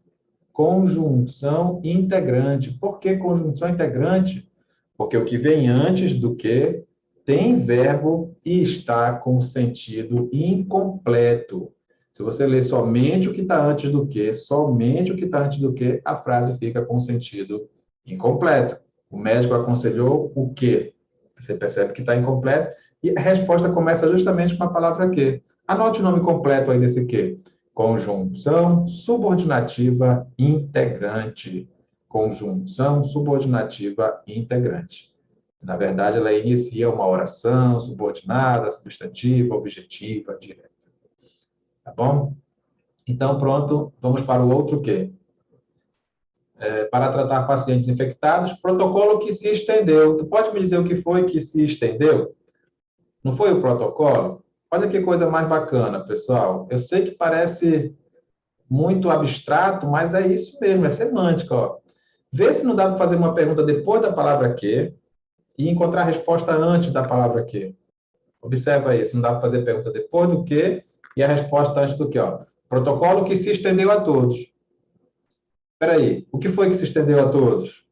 Conjunção integrante. Por que conjunção integrante? Porque o que vem antes do que tem verbo e está com sentido incompleto. Se você ler somente o que está antes do que, somente o que está antes do que, a frase fica com sentido incompleto. O médico aconselhou o quê? Você percebe que está incompleto e a resposta começa justamente com a palavra que. Anote o nome completo aí desse que. Conjunção subordinativa integrante. Conjunção subordinativa integrante. Na verdade, ela inicia uma oração subordinada, substantiva, objetiva, direta. Tá bom? Então, pronto, vamos para o outro que. Para tratar pacientes infectados, protocolo que se estendeu. Tu pode me dizer o que foi que se estendeu? Não foi o protocolo? Olha que coisa mais bacana, pessoal. Eu sei que parece muito abstrato, mas é isso mesmo, é semântica. Ó. Vê se não dá para fazer uma pergunta depois da palavra que e encontrar a resposta antes da palavra que. Observa aí, se não dá para fazer pergunta depois do que e a resposta antes do que. Ó. Protocolo que se estendeu a todos. Espera aí, o que foi que se estendeu a todos?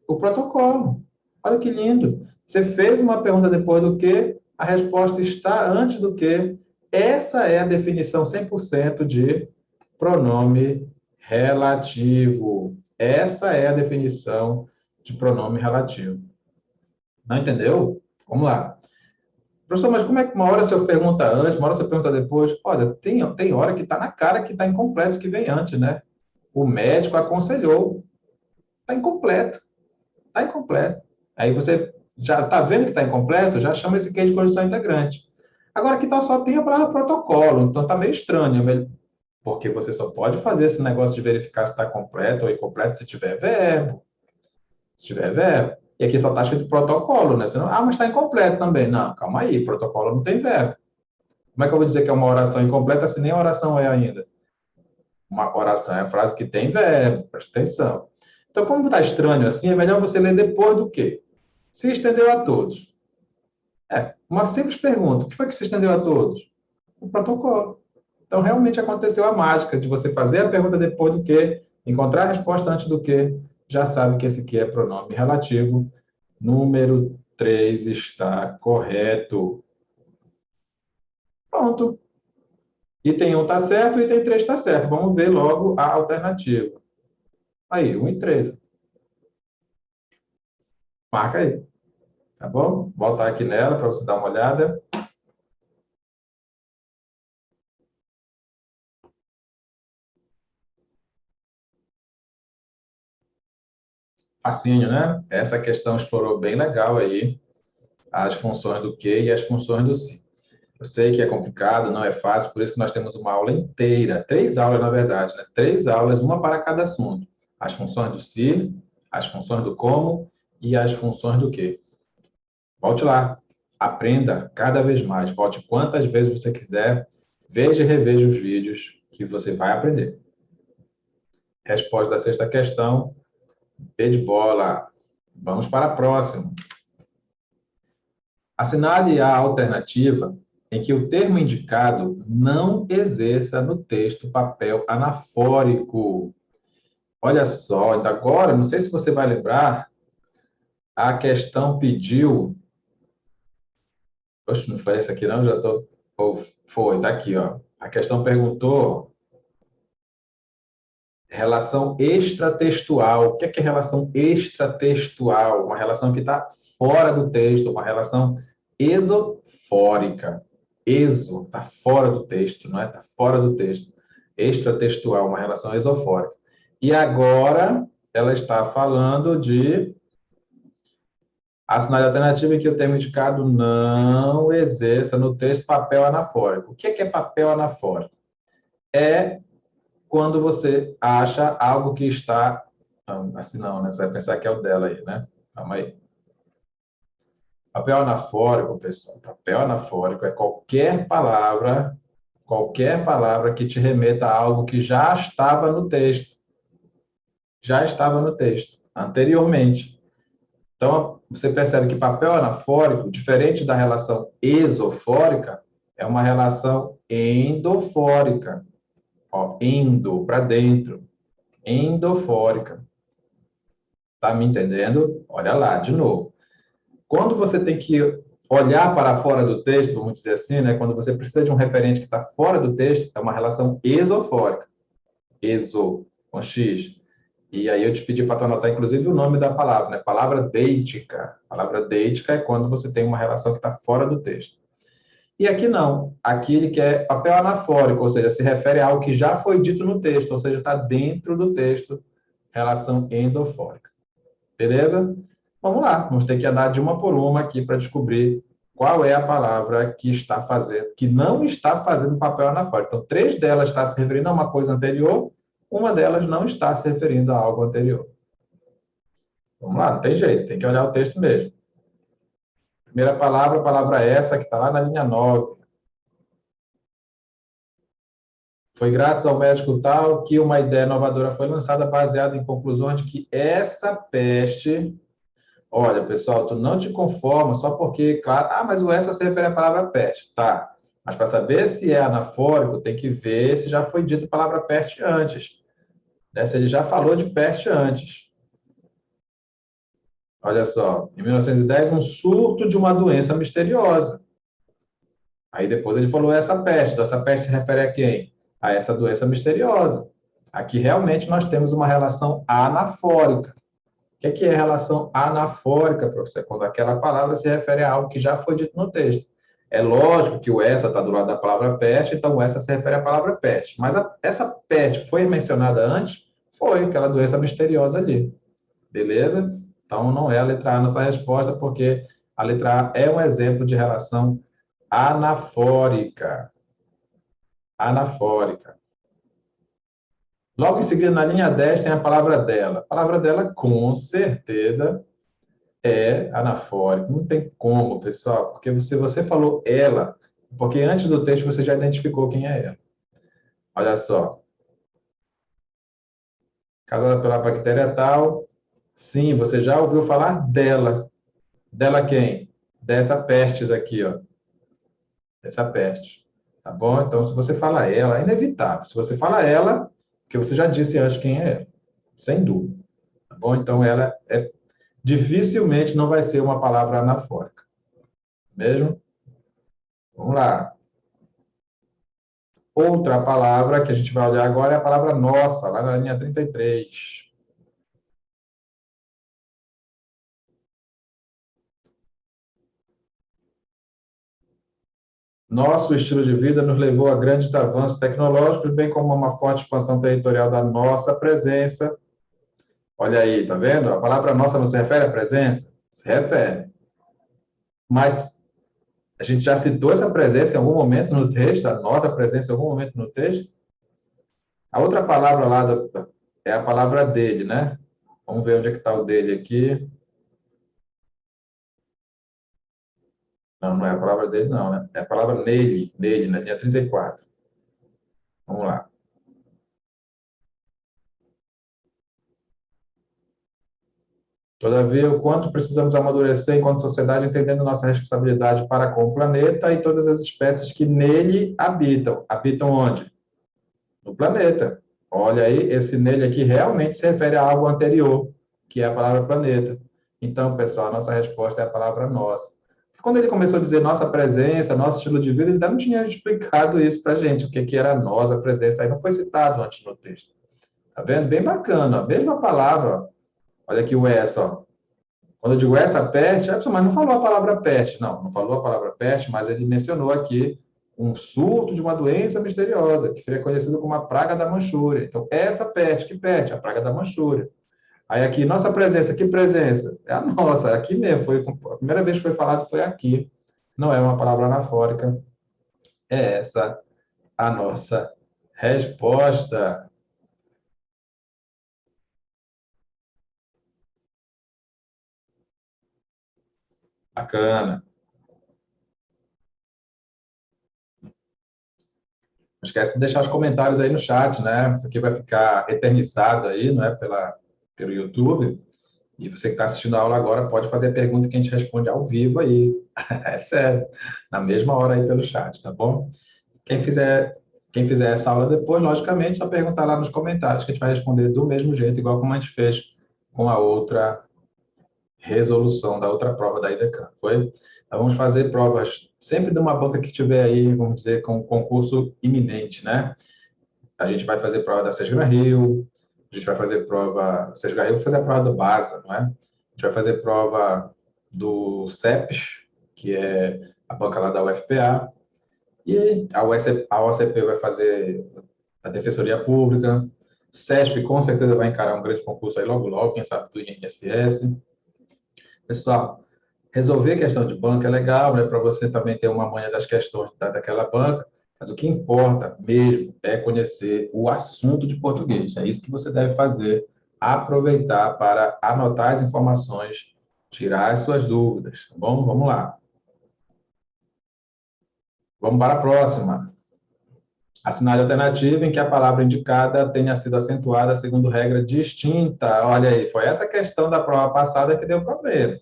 O protocolo. Olha que lindo. Você fez uma pergunta depois do que, a resposta está antes do que. Essa é a definição 100% de pronome relativo. Essa é a definição de pronome relativo. Não entendeu? Vamos lá. Professor, mas como é que uma hora você pergunta antes, uma hora você pergunta depois? Olha, tem hora que está na cara que está incompleto, que vem antes, né? O médico aconselhou. Está incompleto. Está incompleto. Aí você já está vendo que está incompleto, já chama esse aqui de condição integrante. Agora, que tal só tem a palavra protocolo, então está meio estranho, porque você só pode fazer esse negócio de verificar se está completo ou incompleto se tiver verbo. Se tiver verbo. E aqui só está escrito protocolo, né? Você não, mas está incompleto também. Não, calma aí, protocolo não tem verbo. Como é que eu vou dizer que é uma oração incompleta se nem a oração é ainda? Uma oração é a frase que tem verbo, presta atenção. Então, como está estranho assim, é melhor você ler depois do que. Se estendeu a todos. Uma simples pergunta. O que foi que se estendeu a todos? O protocolo. Então, realmente aconteceu a mágica de você fazer a pergunta depois do que, encontrar a resposta antes do que, já sabe que esse aqui é pronome relativo. Número 3 está correto. Pronto. Item 1 está certo, item 3 está certo. Vamos ver logo a alternativa. Aí, 1 e 3. Marca aí, tá bom? Voltar aqui nela para você dar uma olhada. Facinho, né? Essa questão explorou bem legal aí as funções do que e as funções do se. Eu sei que é complicado, não é fácil, por isso que nós temos uma aula inteira, 3 aulas, na verdade, né? 3 aulas, uma para cada assunto. As funções do se, as funções do como e as funções do que. Volte lá, aprenda cada vez mais, volte quantas vezes você quiser, veja e reveja os vídeos que você vai aprender. Resposta da sexta questão, P de bola. Vamos para a próxima. Assinale a alternativa em que o termo indicado não exerça no texto papel anafórico. Olha só, agora, não sei se você vai lembrar, a questão pediu. Oxe, não foi essa aqui, não? Já estou. Foi, está aqui, ó. A questão perguntou relação extratextual. O que é relação extratextual? Uma relação que está fora do texto, uma relação esofórica. Exo, está fora do texto, não é? Está fora do texto. Extratextual, uma relação esofórica. E agora ela está falando de assinar a alternativa em que o termo indicado não exerça no texto papel anafórico. O que é papel anafórico? É quando você acha algo que está. Assim não, né? Você vai pensar que é o dela aí, né? Calma aí. Papel anafórico, pessoal. Papel anafórico é qualquer palavra que te remeta a algo que já estava no texto. Já estava no texto, anteriormente. Então, você percebe que papel anafórico, diferente da relação esofórica, é uma relação endofórica. Ó, endo, para dentro. Endofórica. Tá me entendendo? Olha lá, de novo. Quando você tem que olhar para fora do texto, vamos dizer assim, né? Quando você precisa de um referente que está fora do texto, é uma relação esofórica. Exo, com X. E aí eu te pedi para tu anotar, inclusive, o nome da palavra, né? Palavra deitica. Palavra deitica é quando você tem uma relação que está fora do texto. E aqui não. Aqui ele quer papel anafórico, ou seja, se refere a algo que já foi dito no texto, ou seja, está dentro do texto, relação endofórica. Beleza? Vamos lá, vamos ter que andar de uma por uma aqui para descobrir qual é a palavra que está fazendo, que não está fazendo papel anafórico. Então, 3 delas estão se referindo a uma coisa anterior, uma delas não está se referindo a algo anterior. Vamos lá, não tem jeito, tem que olhar o texto mesmo. Primeira palavra, a palavra essa, que está lá na linha 9. Foi graças ao médico tal que uma ideia inovadora foi lançada baseada em conclusões de que essa peste. Olha, pessoal, tu não te conforma só porque, claro, mas o essa se refere à palavra peste, tá? Mas para saber se é anafórico, tem que ver se já foi dito a palavra peste antes, né? Se ele já falou de peste antes. Olha só, em 1910, um surto de uma doença misteriosa. Aí depois ele falou essa peste. Então, essa peste se refere a quem? A essa doença misteriosa. Aqui realmente nós temos uma relação anafórica. O que é relação anafórica, professor? Quando aquela palavra se refere a algo que já foi dito no texto. É lógico que o essa está do lado da palavra peste, então o essa se refere à palavra peste. Mas essa peste foi mencionada antes? Foi, aquela doença misteriosa ali. Beleza? Então não é a letra A nossa resposta, porque a letra A é um exemplo de relação anafórica. Anafórica. Logo em seguida, na linha 10, tem a palavra dela. A palavra dela, com certeza, é anafórico. Não tem como, pessoal, porque se você falou ela, porque antes do texto você já identificou quem é ela. Olha só. Causada pela bactéria tal. Sim, você já ouviu falar dela. Dela quem? Dessa pestes aqui, ó. Dessa peste. Tá bom? Então, se você fala ela, é inevitável. Se você fala ela, porque você já disse antes quem é ela. Sem dúvida. Tá bom? Então, ela é dificilmente não vai ser uma palavra anafórica. Mesmo? Vamos lá. Outra palavra que a gente vai olhar agora é a palavra nossa, lá na linha 33. Nosso estilo de vida nos levou a grandes avanços tecnológicos, bem como a uma forte expansão territorial da nossa presença. Olha aí, tá vendo? A palavra nossa não se refere à presença? Se refere. Mas a gente já citou essa presença em algum momento no texto, a nossa presença em algum momento no texto. A outra palavra lá é a palavra dele, né? Vamos ver onde é que está o dele aqui. Não, não é a palavra dele, não, né? É a palavra nele, na linha 34. Vamos lá. Todavia, o quanto precisamos amadurecer enquanto sociedade, entendendo nossa responsabilidade para com o planeta e todas as espécies que nele habitam. Habitam onde? No planeta. Olha aí, esse nele aqui realmente se refere a algo anterior, que é a palavra planeta. Então, pessoal, a nossa resposta é a palavra nossa. Quando ele começou a dizer nossa presença, nosso estilo de vida, ele ainda não tinha explicado isso para a gente, o que era nossa presença. Aí não foi citado antes no texto. Tá vendo? Bem bacana. A mesma palavra. Ó. Olha aqui o essa. Ó. Quando eu digo essa peste, mas não falou a palavra peste. Não, não falou a palavra peste, mas ele mencionou aqui um surto de uma doença misteriosa, que seria conhecido como a praga da Manchúria. Então, essa peste, que peste? A praga da Manchúria. Aí aqui, nossa presença, que presença? É a nossa, aqui mesmo. Foi, a primeira vez que foi falado foi aqui. Não é uma palavra anafórica. É essa a nossa resposta. Bacana. Não esquece de deixar os comentários aí no chat, né? Isso aqui vai ficar eternizado aí, não é? Pelo YouTube. E você que está assistindo a aula agora pode fazer a pergunta que a gente responde ao vivo aí. É sério. Na mesma hora aí pelo chat, tá bom? Quem fizer, quem fizer essa aula depois, logicamente, só perguntar lá nos comentários que a gente vai responder do mesmo jeito, igual como a gente fez com a outra resolução da outra prova da IDECAN, foi? Então, vamos fazer provas sempre de uma banca que tiver aí, vamos dizer, com concurso iminente, né? A gente vai fazer prova da Sesgran Rio, a gente vai fazer prova, Sesgran Rio vai fazer a prova do BASA, não é? A gente vai fazer prova do CEPES, que é a banca lá da UFPA, e a OCP vai fazer a Defensoria Pública, CESP com certeza vai encarar um grande concurso aí logo, logo, quem sabe do INSS. Pessoal, resolver questão de banca é legal, né, para você também ter uma manha das questões daquela banca, mas o que importa mesmo é conhecer o assunto de português. É isso que você deve fazer, aproveitar para anotar as informações, tirar as suas dúvidas, tá bom? Vamos lá. Vamos para a próxima. Assinale alternativa em que a palavra indicada tenha sido acentuada segundo regra distinta. Olha aí, foi essa questão da prova passada que deu problema.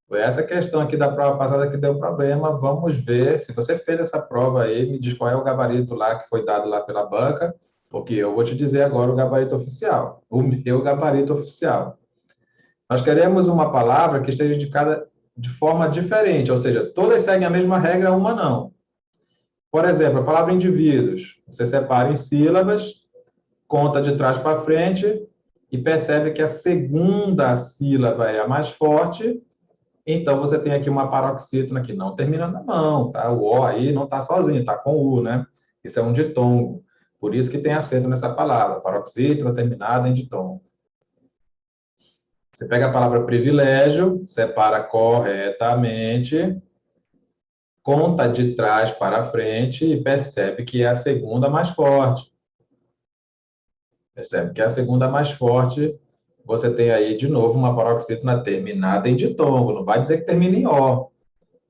Foi essa questão aqui da prova passada que deu problema. Vamos ver. Se você fez essa prova aí, me diz qual é o gabarito lá que foi dado lá pela banca, porque eu vou te dizer agora o gabarito oficial. O meu gabarito oficial. Nós queremos uma palavra que esteja indicada de forma diferente, ou seja, todas seguem a mesma regra, uma não. Por exemplo, a palavra indivíduos. Você separa em sílabas, conta de trás para frente e percebe que a segunda sílaba é a mais forte. Então, você tem aqui uma paroxítona que não termina na mão, tá? O O aí não está sozinho, está com U, né? Isso é um ditongo. Por isso que tem acento nessa palavra, paroxítona terminada em ditongo. Você pega a palavra privilégio, separa corretamente, conta de trás para frente e percebe que é a segunda mais forte. Percebe que é a segunda mais forte. Você tem aí, de novo, uma paroxítona terminada em ditongo. Não vai dizer que termina em O.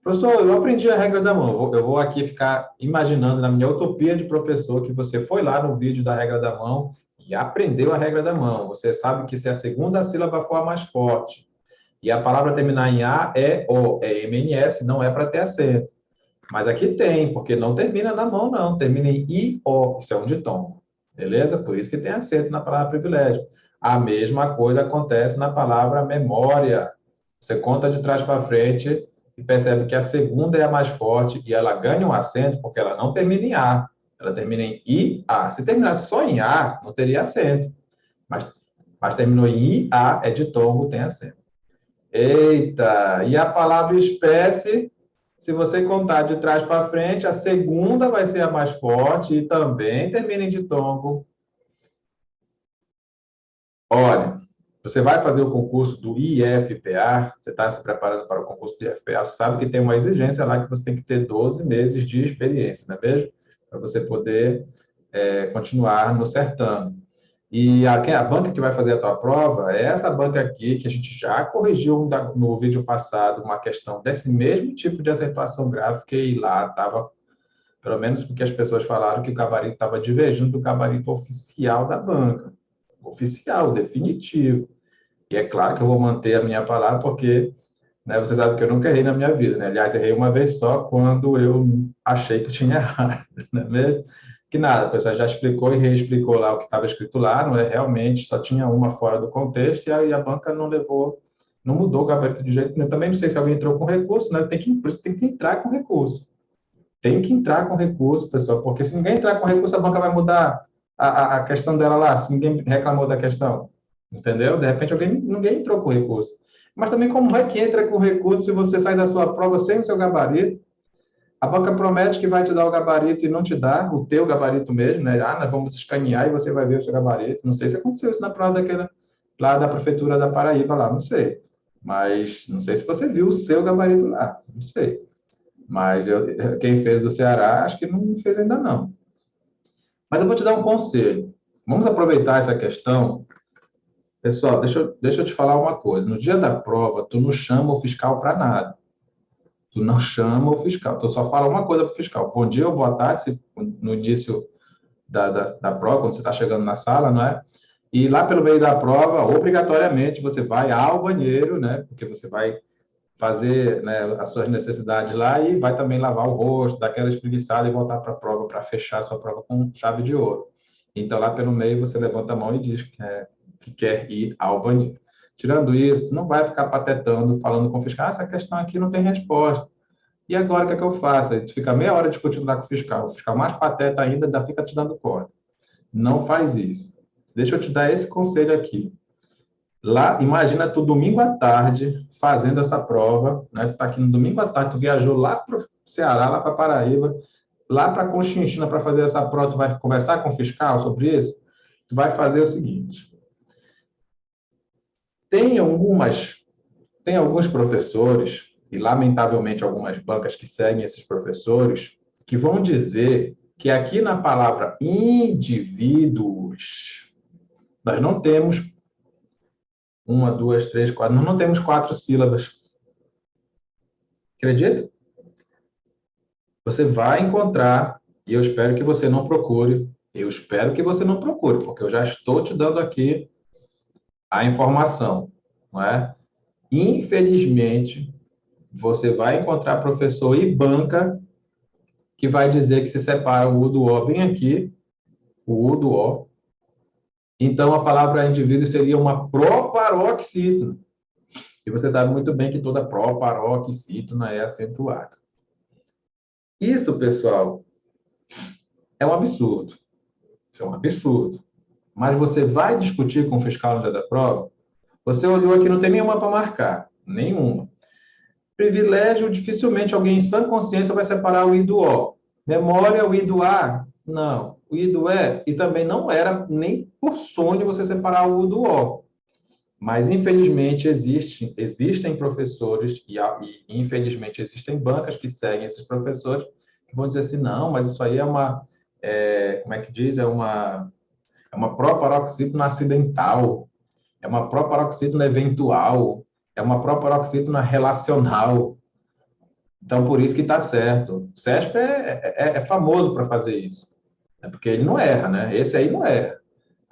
Professor, eu aprendi a regra da mão. Eu vou aqui ficar imaginando na minha utopia de professor que você foi lá no vídeo da regra da mão e aprendeu a regra da mão. Você sabe que se a segunda sílaba for a mais forte e a palavra terminar em A, é O, é MNS, não é para ter acento. Mas aqui tem, porque não termina na mão, não. Termina em I-O. Isso é um ditongo. Beleza? Por isso que tem acento na palavra privilégio. A mesma coisa acontece na palavra memória. Você conta de trás para frente e percebe que a segunda é a mais forte e ela ganha um acento porque ela não termina em A. Ela termina em I-A. Se terminasse só em A, não teria acento. Mas terminou em I-A, é ditongo, tem acento. Eita! E a palavra espécie Se você contar de trás para frente, a segunda vai ser a mais forte e também termina em ditongo. Olha, você vai fazer o concurso do IFPA, você está se preparando para o concurso do IFPA, você sabe que tem uma exigência lá que você tem que ter 12 meses de experiência, não é mesmo? Para você poder continuar no certame. E a banca que vai fazer a tua prova é essa banca aqui, que a gente já corrigiu no vídeo passado uma questão desse mesmo tipo de acentuação gráfica e lá estava, pelo menos porque as pessoas falaram que o gabarito estava divergindo do gabarito oficial da banca. Oficial, definitivo. E é claro que eu vou manter a minha palavra, porque você sabe que eu nunca errei na minha vida, né? Aliás, errei uma vez só quando eu achei que eu tinha errado, não é mesmo? Que nada, a pessoa já explicou e reexplicou lá o que estava escrito lá, não é realmente, só tinha uma fora do contexto e aí a banca não levou, não mudou o gabarito de jeito nenhum. Também não sei se alguém entrou com recurso, né? Por isso tem que entrar com recurso. Tem que entrar com recurso, pessoal, porque se ninguém entrar com recurso, a banca vai mudar a questão dela lá, se ninguém reclamou da questão. Entendeu? De repente ninguém entrou com recurso. Mas também como é que entra com recurso se você sai da sua prova sem o seu gabarito? A banca promete que vai te dar o gabarito e não te dá, o teu gabarito mesmo, né? Ah, nós vamos escanear e você vai ver o seu gabarito. Não sei se aconteceu isso na prova lá da Prefeitura da Paraíba, lá, não sei. Mas não sei se você viu o seu gabarito lá, não sei. Mas quem fez do Ceará, acho que não fez ainda não. Mas eu vou te dar um conselho. Vamos aproveitar essa questão. Pessoal, deixa eu te falar uma coisa. No dia da prova, tu não chama o fiscal para nada. Tu não chama o fiscal. Tu só fala uma coisa para o fiscal. Bom dia ou boa tarde, no início da prova, quando você está chegando na sala, não é? E lá pelo meio da prova, obrigatoriamente, você vai ao banheiro, né? Porque você vai fazer, né, as suas necessidades lá e vai também lavar o rosto, dar aquela espreguiçada e voltar para a prova para fechar a sua prova com chave de ouro. Então, lá pelo meio, você levanta a mão e diz que quer ir ao banheiro. Tirando isso, não vai ficar patetando, falando com o fiscal, essa questão aqui não tem resposta. E agora, o que é que eu faço? A gente fica meia hora discutindo lá com o fiscal mais pateta ainda fica te dando corda. Não faz isso. Deixa eu te dar esse conselho aqui. Lá, imagina tu domingo à tarde fazendo essa prova, né? Tu tá aqui no domingo à tarde, tu viajou lá para o Ceará, lá para Paraíba, lá para Conchinchina para fazer essa prova, tu vai conversar com o fiscal sobre isso? Tu vai fazer o seguinte: tem alguns professores, e lamentavelmente algumas bancas que seguem esses professores, que vão dizer que aqui na palavra indivíduos, nós não temos uma, duas, três, quatro, nós não temos 4 sílabas. Acredita? Você vai encontrar, e eu espero que você não procure, porque eu já estou te dando aqui a informação, não é? Infelizmente, você vai encontrar professor e banca que vai dizer que se separa o U do O bem aqui, o U do O. Então, a palavra indivíduo seria uma proparoxítona. E você sabe muito bem que toda proparoxítona é acentuada. Isso, pessoal, é um absurdo. Isso é um absurdo. Mas você vai discutir com o fiscal no dia da prova? Você olhou aqui, não tem nenhuma para marcar. Nenhuma. Privilégio, dificilmente alguém em sã consciência vai separar o I do O. Memória, o I do A? Não. O I do E? E também não era nem por sonho você separar o U do O. Mas, infelizmente, existem professores e, infelizmente, existem bancas que seguem esses professores que vão dizer assim, não, mas isso aí como é que diz? É uma proparoxítona acidental, é uma proparoxítona eventual, é uma proparoxítona relacional. Então, por isso que está certo. O CESP é famoso para fazer isso, porque ele não erra, né? Esse aí não erra.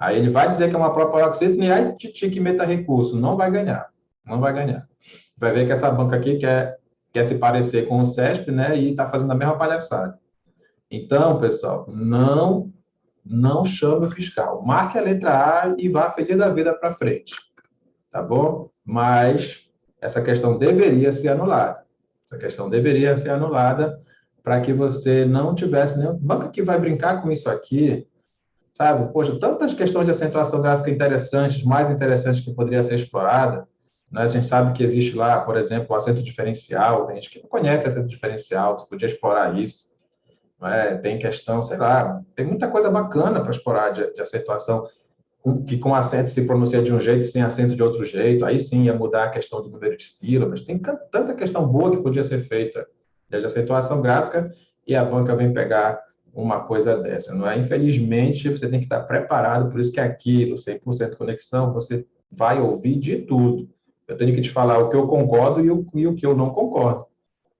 Aí ele vai dizer que é uma proparoxítona e aí que meta recurso. Não vai ganhar. Não vai ganhar. Vai ver que essa banca aqui quer se parecer com o CESP, né? E está fazendo a mesma palhaçada. Então, pessoal, não chame o fiscal. Marque a letra A e vá feliz da vida para frente. Tá bom? Mas essa questão deveria ser anulada. Essa questão deveria ser anulada para que você não tivesse nenhum. Banca que vai brincar com isso aqui, sabe? Poxa, tantas questões de acentuação gráfica interessantes, mais interessantes que poderia ser explorada. né? A gente sabe que existe lá, por exemplo, o acento diferencial, tem gente que não conhece acento diferencial, você podia explorar isso, né? Tem questão, sei lá, tem muita coisa bacana para explorar de acentuação, que com acento se pronuncia de um jeito, sem acento de outro jeito, aí sim ia mudar a questão do número de sílabas, tem tanta questão boa que podia ser feita de acentuação gráfica, e a banca vem pegar uma coisa dessa, não é? Infelizmente, você tem que estar preparado, por isso que aqui, no 100% conexão, você vai ouvir de tudo. Eu tenho que te falar o que eu concordo e o que eu não concordo,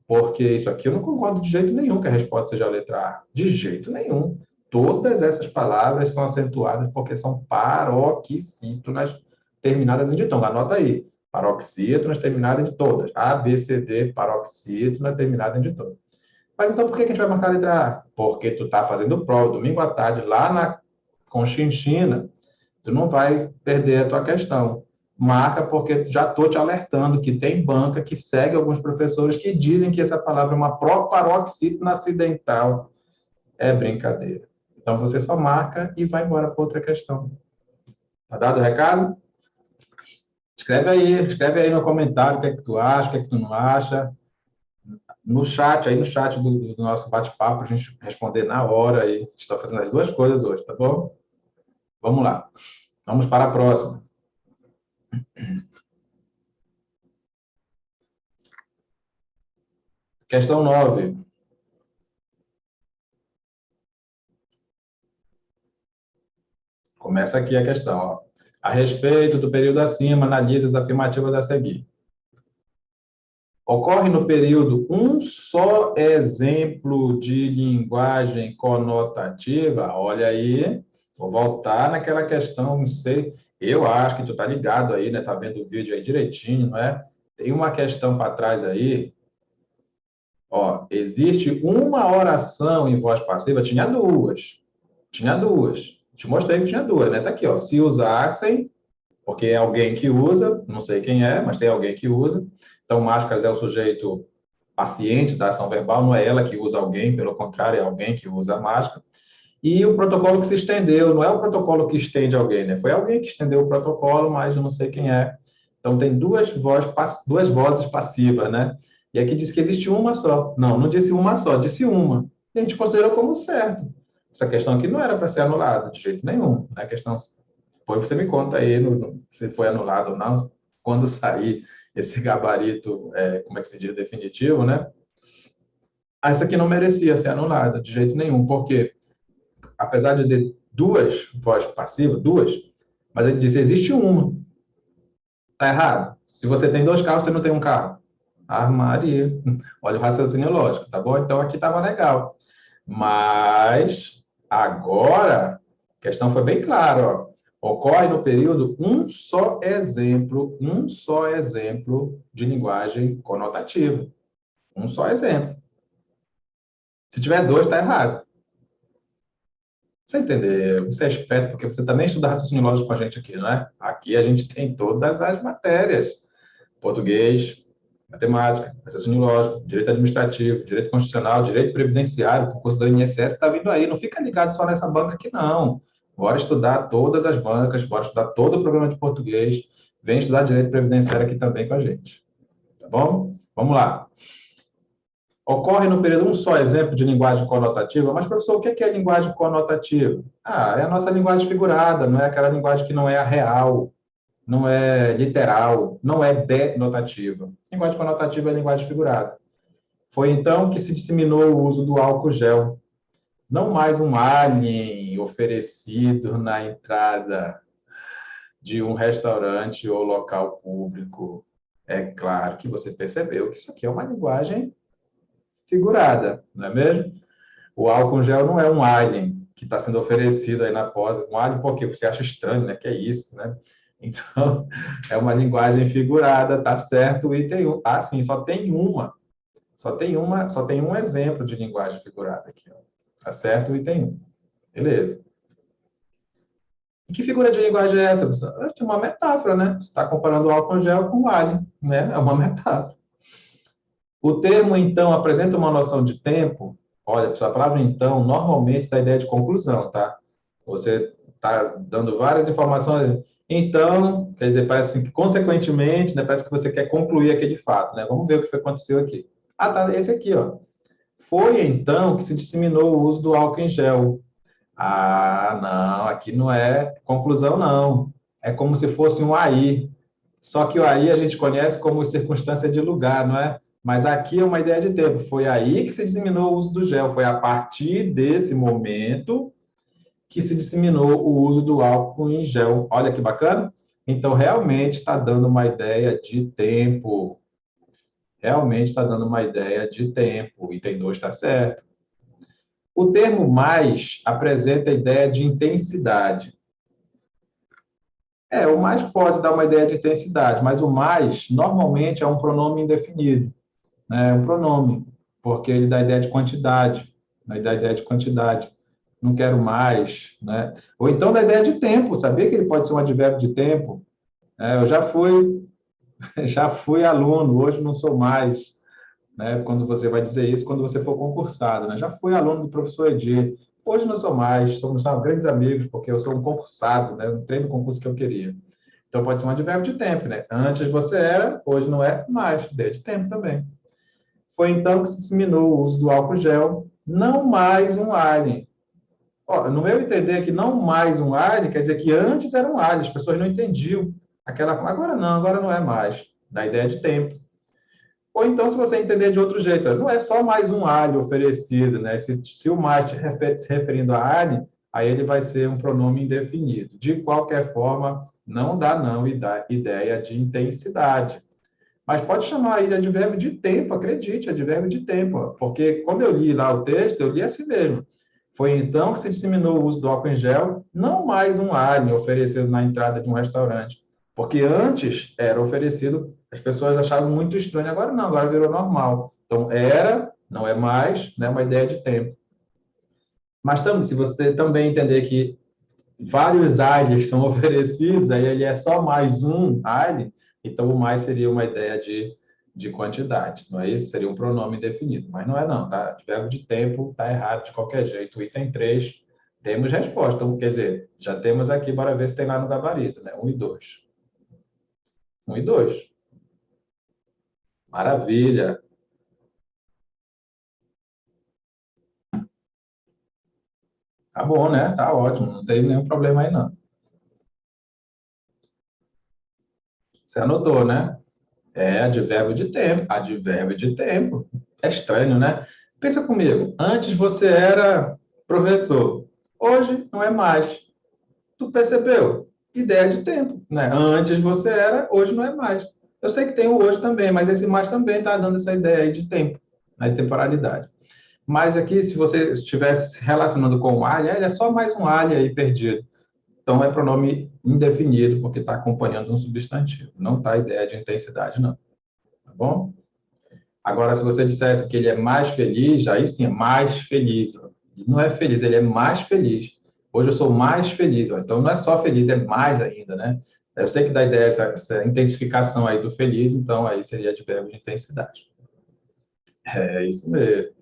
porque isso aqui eu não concordo de jeito nenhum que a resposta seja a letra A, de jeito nenhum. Todas essas palavras são acentuadas porque são paroxítonas terminadas em ditongo. Anota aí, paroxítonas terminadas em todas. A, B, C, D, paroxítona terminada em ditongo. Mas então por que a gente vai marcar a letra A? Porque tu está fazendo prova domingo à tarde lá na Conchinchina, tu não vai perder a tua questão. Marca porque já estou te alertando que tem banca que segue alguns professores que dizem que essa palavra é uma paroxítona acidental. É brincadeira. Então você só marca e vai embora para outra questão. Tá dado o recado? Escreve aí no comentário o que é que tu acha, o que é que tu não acha. No chat, aí no chat do nosso bate-papo, a gente responder na hora aí. Estou fazendo as duas coisas hoje, tá bom? Vamos lá. Vamos para a próxima. Questão 9. Começa aqui a questão. Ó. A respeito do período acima, analise as afirmativas a seguir. Ocorre no período um só exemplo de linguagem conotativa? Olha aí, vou voltar naquela questão, não sei, eu acho que tu tá ligado aí, né? Tá vendo o vídeo aí direitinho, não é? Tem uma questão para trás aí, ó, existe uma oração em voz passiva, tinha duas. Tinha duas. Te mostrei que tinha duas, né? Tá aqui, ó. Se usassem, porque é alguém que usa, não sei quem é, mas tem alguém que usa. Então, máscaras é o sujeito paciente da ação verbal, não é ela que usa alguém, pelo contrário, é alguém que usa a máscara. E o protocolo que se estendeu, não é o protocolo que estende alguém, né? Foi alguém que estendeu o protocolo, mas eu não sei quem é. Então, tem duas vozes passivas, né? E aqui diz que existe uma só. Não, não disse uma só, disse uma. E a gente considerou como certo. Essa questão aqui não era para ser anulada, de jeito nenhum. Né? A questão, depois você me conta aí se foi anulado ou não, quando sair esse gabarito, como é que se diz, definitivo, né? Essa aqui não merecia ser anulada, de jeito nenhum, porque apesar de ter duas vozes passivas, duas, mas ele disse, existe uma. Tá errado. Se você tem dois carros, você não tem um carro. Armaria. Olha o raciocínio lógico, tá bom? Então aqui estava legal. Mas agora, a questão foi bem clara, ó. Ocorre no período um só exemplo de linguagem conotativa. Um só exemplo. Se tiver dois, está errado. Você entendeu? Você é esperto porque você também estuda raciocínio lógico com a gente aqui, não é? Aqui a gente tem todas as matérias. Português, matemática, raciocínio lógico, direito administrativo, direito constitucional, direito previdenciário, o curso do INSS está vindo aí. Não fica ligado só nessa banca aqui, não. Bora estudar todas as bancas, bora estudar todo o programa de português. Vem estudar direito previdenciário aqui também com a gente. Tá bom? Vamos lá. Ocorre no período um só exemplo de linguagem conotativa, mas, professor, o que é linguagem conotativa? Ah, é a nossa linguagem figurada, não é aquela linguagem que não é a real, não é literal, não é denotativa. Linguagem conotativa é linguagem figurada. Foi então que se disseminou o uso do álcool gel. Não mais um alien oferecido na entrada de um restaurante ou local público. É claro que você percebeu que isso aqui é uma linguagem figurada, não é mesmo? O álcool gel não é um alien que está sendo oferecido aí na porta. Um alien porque você acha estranho, né? Que é isso, né? Então, é uma linguagem figurada, tá certo? O item 1. Ah, sim, só tem uma. Só tem um exemplo de linguagem figurada aqui, ó. Tá certo? O item 1. Beleza. E que figura de linguagem é essa, professor? É uma metáfora, né? Você está comparando o álcool gel com o alien, né? É uma metáfora. O termo, então, apresenta uma noção de tempo. Olha, a palavra então normalmente dá ideia de conclusão, tá? Você está dando várias informações. Então, quer dizer, parece assim que, consequentemente, né, parece que você quer concluir aquele fato, né? Vamos ver o que aconteceu aqui. Ah, tá, esse aqui, ó. Foi então que se disseminou o uso do álcool em gel. Ah, não, aqui não é conclusão, não. É como se fosse um aí. Só que o aí a gente conhece como circunstância de lugar, não é? Mas aqui é uma ideia de tempo. Foi aí que se disseminou o uso do gel. Foi a partir desse momento que se disseminou o uso do álcool em gel. Olha que bacana. Então, realmente está dando uma ideia de tempo. Realmente está dando uma ideia de tempo. O item 2 está certo. O termo mais apresenta a ideia de intensidade. O mais pode dar uma ideia de intensidade, mas o mais normalmente é um pronome indefinido, né? É um pronome, porque ele dá a ideia de quantidade, né? Ele dá a ideia de quantidade. Não quero mais, né? Ou então dá a ideia de tempo, sabia que ele pode ser um advérbio de tempo? Eu já fui, já fui aluno, hoje não sou mais, né? Quando você vai dizer isso, quando você for concursado, né? Já fui aluno do professor Edir, hoje não sou mais, somos grandes amigos, porque eu sou um concursado, né? Eu entrei no concurso que eu queria. Então, pode ser um advérbio de tempo, né? Antes você era, hoje não é mais, de tempo também. Foi então que se disseminou o uso do álcool gel, não mais um alien. Ó, no meu entender que não mais um alien, quer dizer que antes era um alien, as pessoas não entendiam aquela. Agora não é mais. Dá ideia de tempo. Ou então, se você entender de outro jeito, não é só mais um alien oferecido, né? Se o mais se referindo a alien, aí ele vai ser um pronome indefinido. De qualquer forma, não dá não e dá ideia de intensidade. Mas pode chamar aí de advérbio de tempo, acredite, advérbio de tempo, porque quando eu li lá o texto, eu li assim mesmo. Foi então que se disseminou o uso do álcool em gel, não mais um alien oferecido na entrada de um restaurante, porque antes era oferecido, as pessoas achavam muito estranho, agora não, agora virou normal. Então era, não é mais, né, uma ideia de tempo. Mas também, se você também entender que vários aliens são oferecidos, aí ele é só mais um alien, então o mais seria uma ideia de quantidade, não é isso? Seria um pronome definido, mas não é não, tá? Verbo de tempo está errado de qualquer jeito. O item 3 temos resposta, quer dizer, já temos aqui, bora ver se tem lá no gabarito, né? 1 e 2. 1 e 2. Maravilha. Tá bom, né? Tá ótimo, não tem nenhum problema aí não. Você anotou, né? Advérbio de tempo. Advérbio de tempo. É estranho, né? Pensa comigo. Antes você era professor. Hoje não é mais. Tu percebeu? Ideia de tempo, né? Antes você era, hoje não é mais. Eu sei que tem o hoje também, mas esse mais também está dando essa ideia aí de tempo, né? De temporalidade. Mas aqui, se você estivesse se relacionando com o alien, ele é só mais um alien aí perdido. Então, é pronome indefinido, porque está acompanhando um substantivo. Não está a ideia de intensidade, não. Tá bom? Agora, se você dissesse que ele é mais feliz, aí sim, é mais feliz. Não é feliz, ele é mais feliz. Hoje eu sou mais feliz. Então, não é só feliz, é mais ainda, né? Eu sei que dá ideia essa intensificação aí do feliz, então aí seria advérbio de intensidade. É isso mesmo.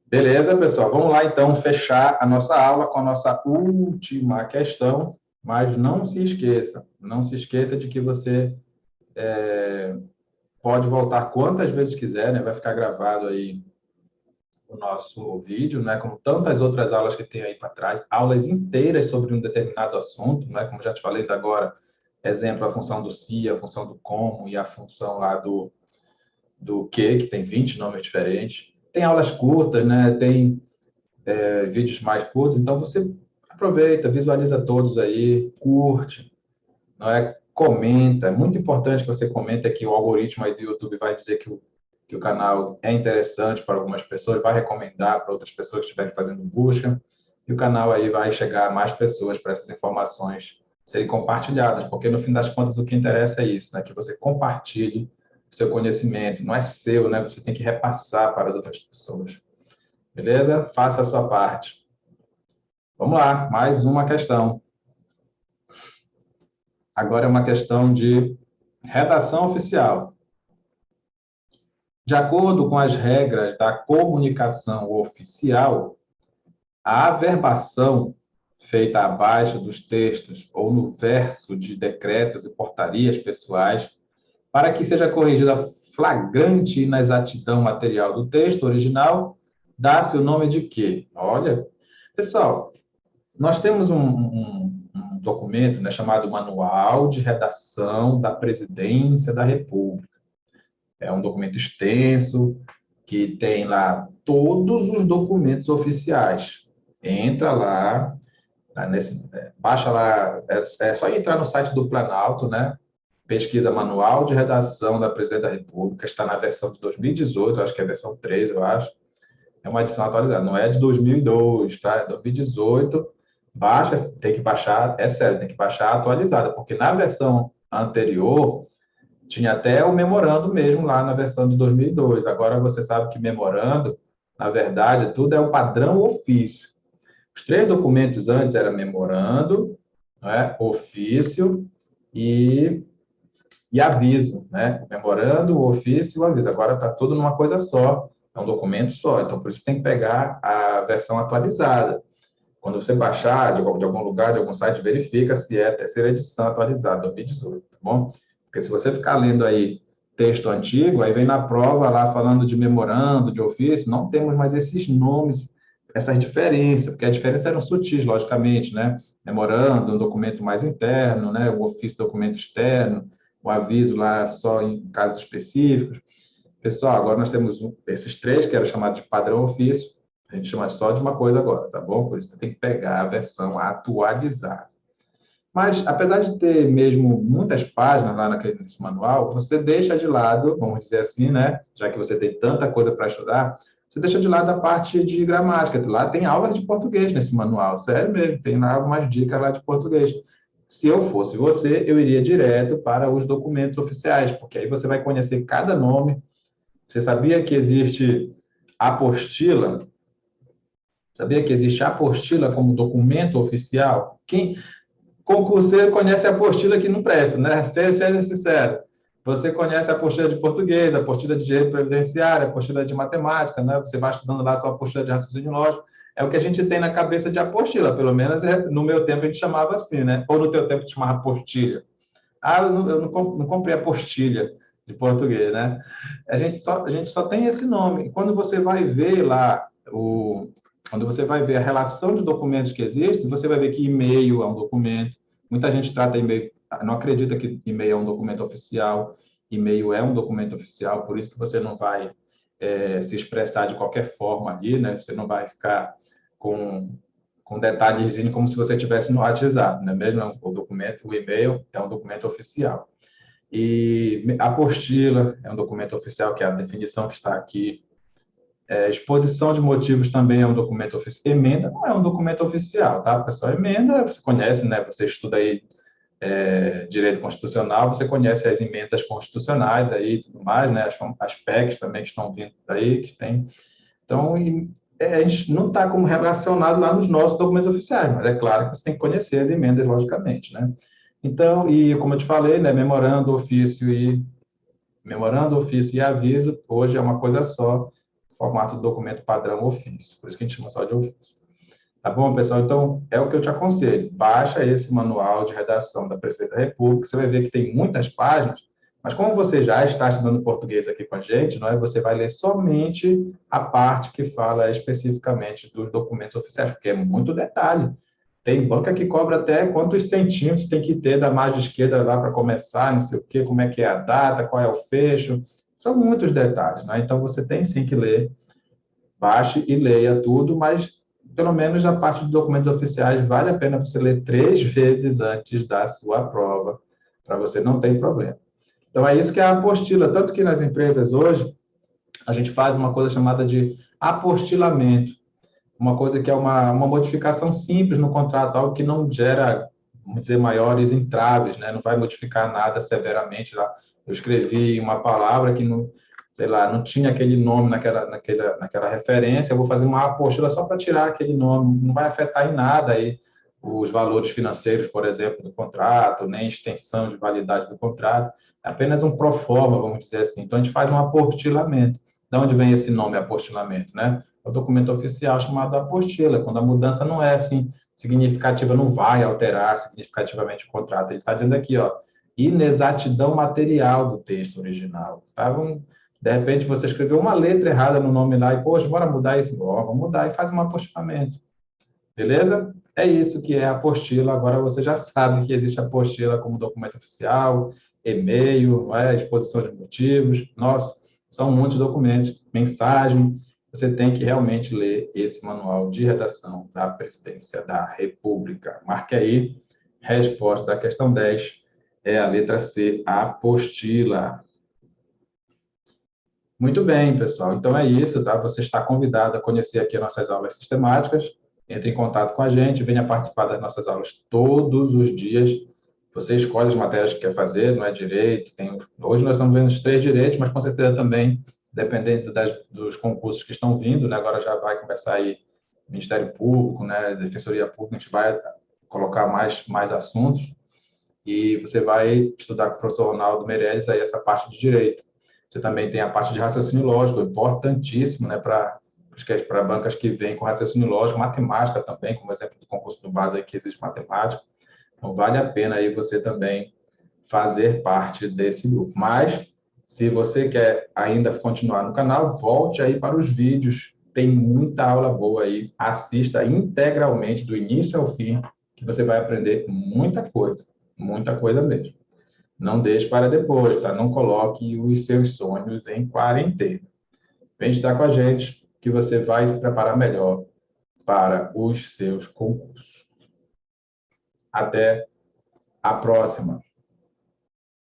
Beleza, pessoal? Vamos lá, então, fechar a nossa aula com a nossa última questão, mas não se esqueça de que você pode voltar quantas vezes quiser, né? Vai ficar gravado aí o nosso vídeo, né? Como tantas outras aulas que tem aí para trás, aulas inteiras sobre um determinado assunto, né? Como já te falei agora, exemplo, a função do se, a função do como e a função lá do que tem 20 nomes diferentes. Tem aulas curtas, né? Tem vídeos mais curtos, então você aproveita, visualiza todos aí, curte, não é? Comenta, é muito importante que você comente aqui, o algoritmo aí do YouTube vai dizer que o canal é interessante para algumas pessoas, vai recomendar para outras pessoas que estiverem fazendo busca, e o canal aí vai chegar a mais pessoas para essas informações serem compartilhadas, porque no fim das contas o que interessa é isso, né? Que você compartilhe o seu conhecimento, não é seu, né? Você tem que repassar para as outras pessoas. Beleza? Faça a sua parte. Vamos lá, mais uma questão. Agora é uma questão de redação oficial. De acordo com as regras da comunicação oficial, a averbação feita abaixo dos textos ou no verso de decretos e portarias pessoais, para que seja corrigida flagrante inexatidão material do texto original, dá-se o nome de quê? Olha, pessoal, nós temos um documento, né, chamado Manual de Redação da Presidência da República. É um documento extenso, que tem lá todos os documentos oficiais. Entra lá, baixa lá, é só entrar no site do Planalto, né? Pesquisa Manual de Redação da Presidência da República, está na versão de 2018, acho que é a versão 3, eu acho. É uma edição atualizada, não é de 2002, tá? É 2018. Baixa, tem que baixar, é sério, tem que baixar atualizada, porque na versão anterior tinha até o memorando mesmo lá na versão de 2002. Agora você sabe que memorando, na verdade, tudo é o padrão ofício. Os três documentos antes eram memorando, né, ofício e aviso, né? Memorando, o ofício e o aviso. Agora está tudo numa coisa só, é um documento só. Então, por isso tem que pegar a versão atualizada. Quando você baixar de algum lugar, de algum site, verifica se é a terceira edição atualizada, 2018, tá bom? Porque se você ficar lendo aí texto antigo, aí vem na prova lá falando de memorando, de ofício, não temos mais esses nomes, essas diferenças, porque as diferenças eram sutis, logicamente, né? Memorando, um documento mais interno, né? O ofício, documento externo, o aviso lá só em casos específicos. Pessoal, agora nós temos esses três, que eram chamados de padrão ofício, a gente chama só de uma coisa agora, tá bom? Por isso você tem que pegar a versão atualizada. Mas, apesar de ter mesmo muitas páginas lá nesse manual, você deixa de lado, vamos dizer assim, né? Já que você tem tanta coisa para estudar, você deixa de lado a parte de gramática. Lá tem aulas de português nesse manual, sério mesmo, tem lá algumas dicas lá de português. Se eu fosse você, eu iria direto para os documentos oficiais, porque aí você vai conhecer cada nome. Você sabia que existe apostila? Sabia que existe apostila como documento oficial? Quem concurseiro conhece a apostila que não presta, né? Seja sincero. Você conhece a apostila de português, a apostila de direito previdenciário, a apostila de matemática, né? Você vai estudando lá a sua apostila de raciocínio lógico. É o que a gente tem na cabeça de apostila, pelo menos no meu tempo a gente chamava assim, né? Ou no teu tempo a gente chamava apostilha. Ah, eu não comprei apostilha de português, né? A gente só tem esse nome. Quando você vai ver lá quando você vai ver a relação de documentos que existem, você vai ver que e-mail é um documento. Muita gente trata e-mail, não acredita que e-mail é um documento oficial. E-mail é um documento oficial, por isso que você não vai se expressar de qualquer forma ali, né? Você não vai ficar com detalhezinho como se você estivesse no WhatsApp, né? Mesmo o documento, o e-mail é um documento oficial. E a apostila é um documento oficial, que é a definição que está aqui. Exposição de motivos também é um documento oficial. Emenda não é um documento oficial, tá, pessoal? Emenda, você conhece, né? Você estuda aí direito constitucional, você conhece as emendas constitucionais aí e tudo mais, né? As PECs também que estão vindo aí, que tem. Então, a gente não está como relacionado lá nos nossos documentos oficiais, mas é claro que você tem que conhecer as emendas, logicamente, né? Então, e como eu te falei, né, memorando, ofício e aviso, hoje é uma coisa só, formato de documento padrão ofício, por isso que a gente chama só de ofício. Tá bom, pessoal? Então, é o que eu te aconselho. Baixa esse manual de redação da Presidência da República, você vai ver que tem muitas páginas, mas como você já está estudando português aqui com a gente, não é? Você vai ler somente a parte que fala especificamente dos documentos oficiais, porque é muito detalhe. Tem banca que cobra até quantos centímetros tem que ter da margem esquerda lá para começar, não sei o quê, como é que é a data, qual é o fecho. São muitos detalhes, né? Então, você tem sim que ler, baixe e leia tudo, mas pelo menos na parte de documentos oficiais, vale a pena você ler 3 vezes antes da sua prova, para você não ter problema. Então, é isso que é a apostila. Tanto que nas empresas hoje, a gente faz uma coisa chamada de apostilamento, uma coisa que é uma modificação simples no contrato, algo que não gera, vamos dizer, maiores entraves, né? Não vai modificar nada severamente lá. Eu escrevi uma palavra que não, sei lá, não tinha aquele nome naquela referência, eu vou fazer uma apostila só para tirar aquele nome, não vai afetar em nada aí os valores financeiros, por exemplo, do contrato, nem extensão de validade do contrato, é apenas um proforma, vamos dizer assim. Então, a gente faz um apostilamento. De onde vem esse nome, apostilamento, né? é o documento oficial chamado apostila, quando a mudança não é assim significativa, não vai alterar significativamente o contrato. Ele está dizendo aqui, ó, inexatidão material do texto original. Tá? De repente, você escreveu uma letra errada no nome lá e, poxa, bora mudar isso? Vamos mudar e faz um apostilamento. Beleza? É isso que é a apostila. Agora você já sabe que existe a apostila como documento oficial, e-mail, exposição de motivos. Nossa, são muitos documentos, mensagem. Você tem que realmente ler esse manual de redação da Presidência da República. Marque aí, resposta da questão 10 é a letra C, a apostila. Muito bem, pessoal. Então é isso, tá? Você está convidado a conhecer aqui as nossas aulas sistemáticas. Entre em contato com a gente, venha participar das nossas aulas todos os dias. Você escolhe as matérias que quer fazer, não é direito. Hoje nós estamos vendo os 3 direitos, mas com certeza também, dependendo dos concursos que estão vindo, né? Agora já vai começar aí Ministério Público, né? Defensoria Pública, a gente vai colocar mais assuntos. E você vai estudar com o professor Ronaldo Meirelles aí essa parte de direito. Você também tem a parte de raciocínio lógico, importantíssimo, né, para bancas que vêm com raciocínio lógico, matemática também, como exemplo do concurso do base aí que existe matemática. Então, vale a pena aí você também fazer parte desse grupo. Mas, se você quer ainda continuar no canal, volte aí para os vídeos. Tem muita aula boa aí. Assista integralmente, do início ao fim, que você vai aprender muita coisa mesmo. Não deixe para depois, tá? Não coloque os seus sonhos em quarentena. Vem estudar com a gente, que você vai se preparar melhor para os seus concursos. Até a próxima!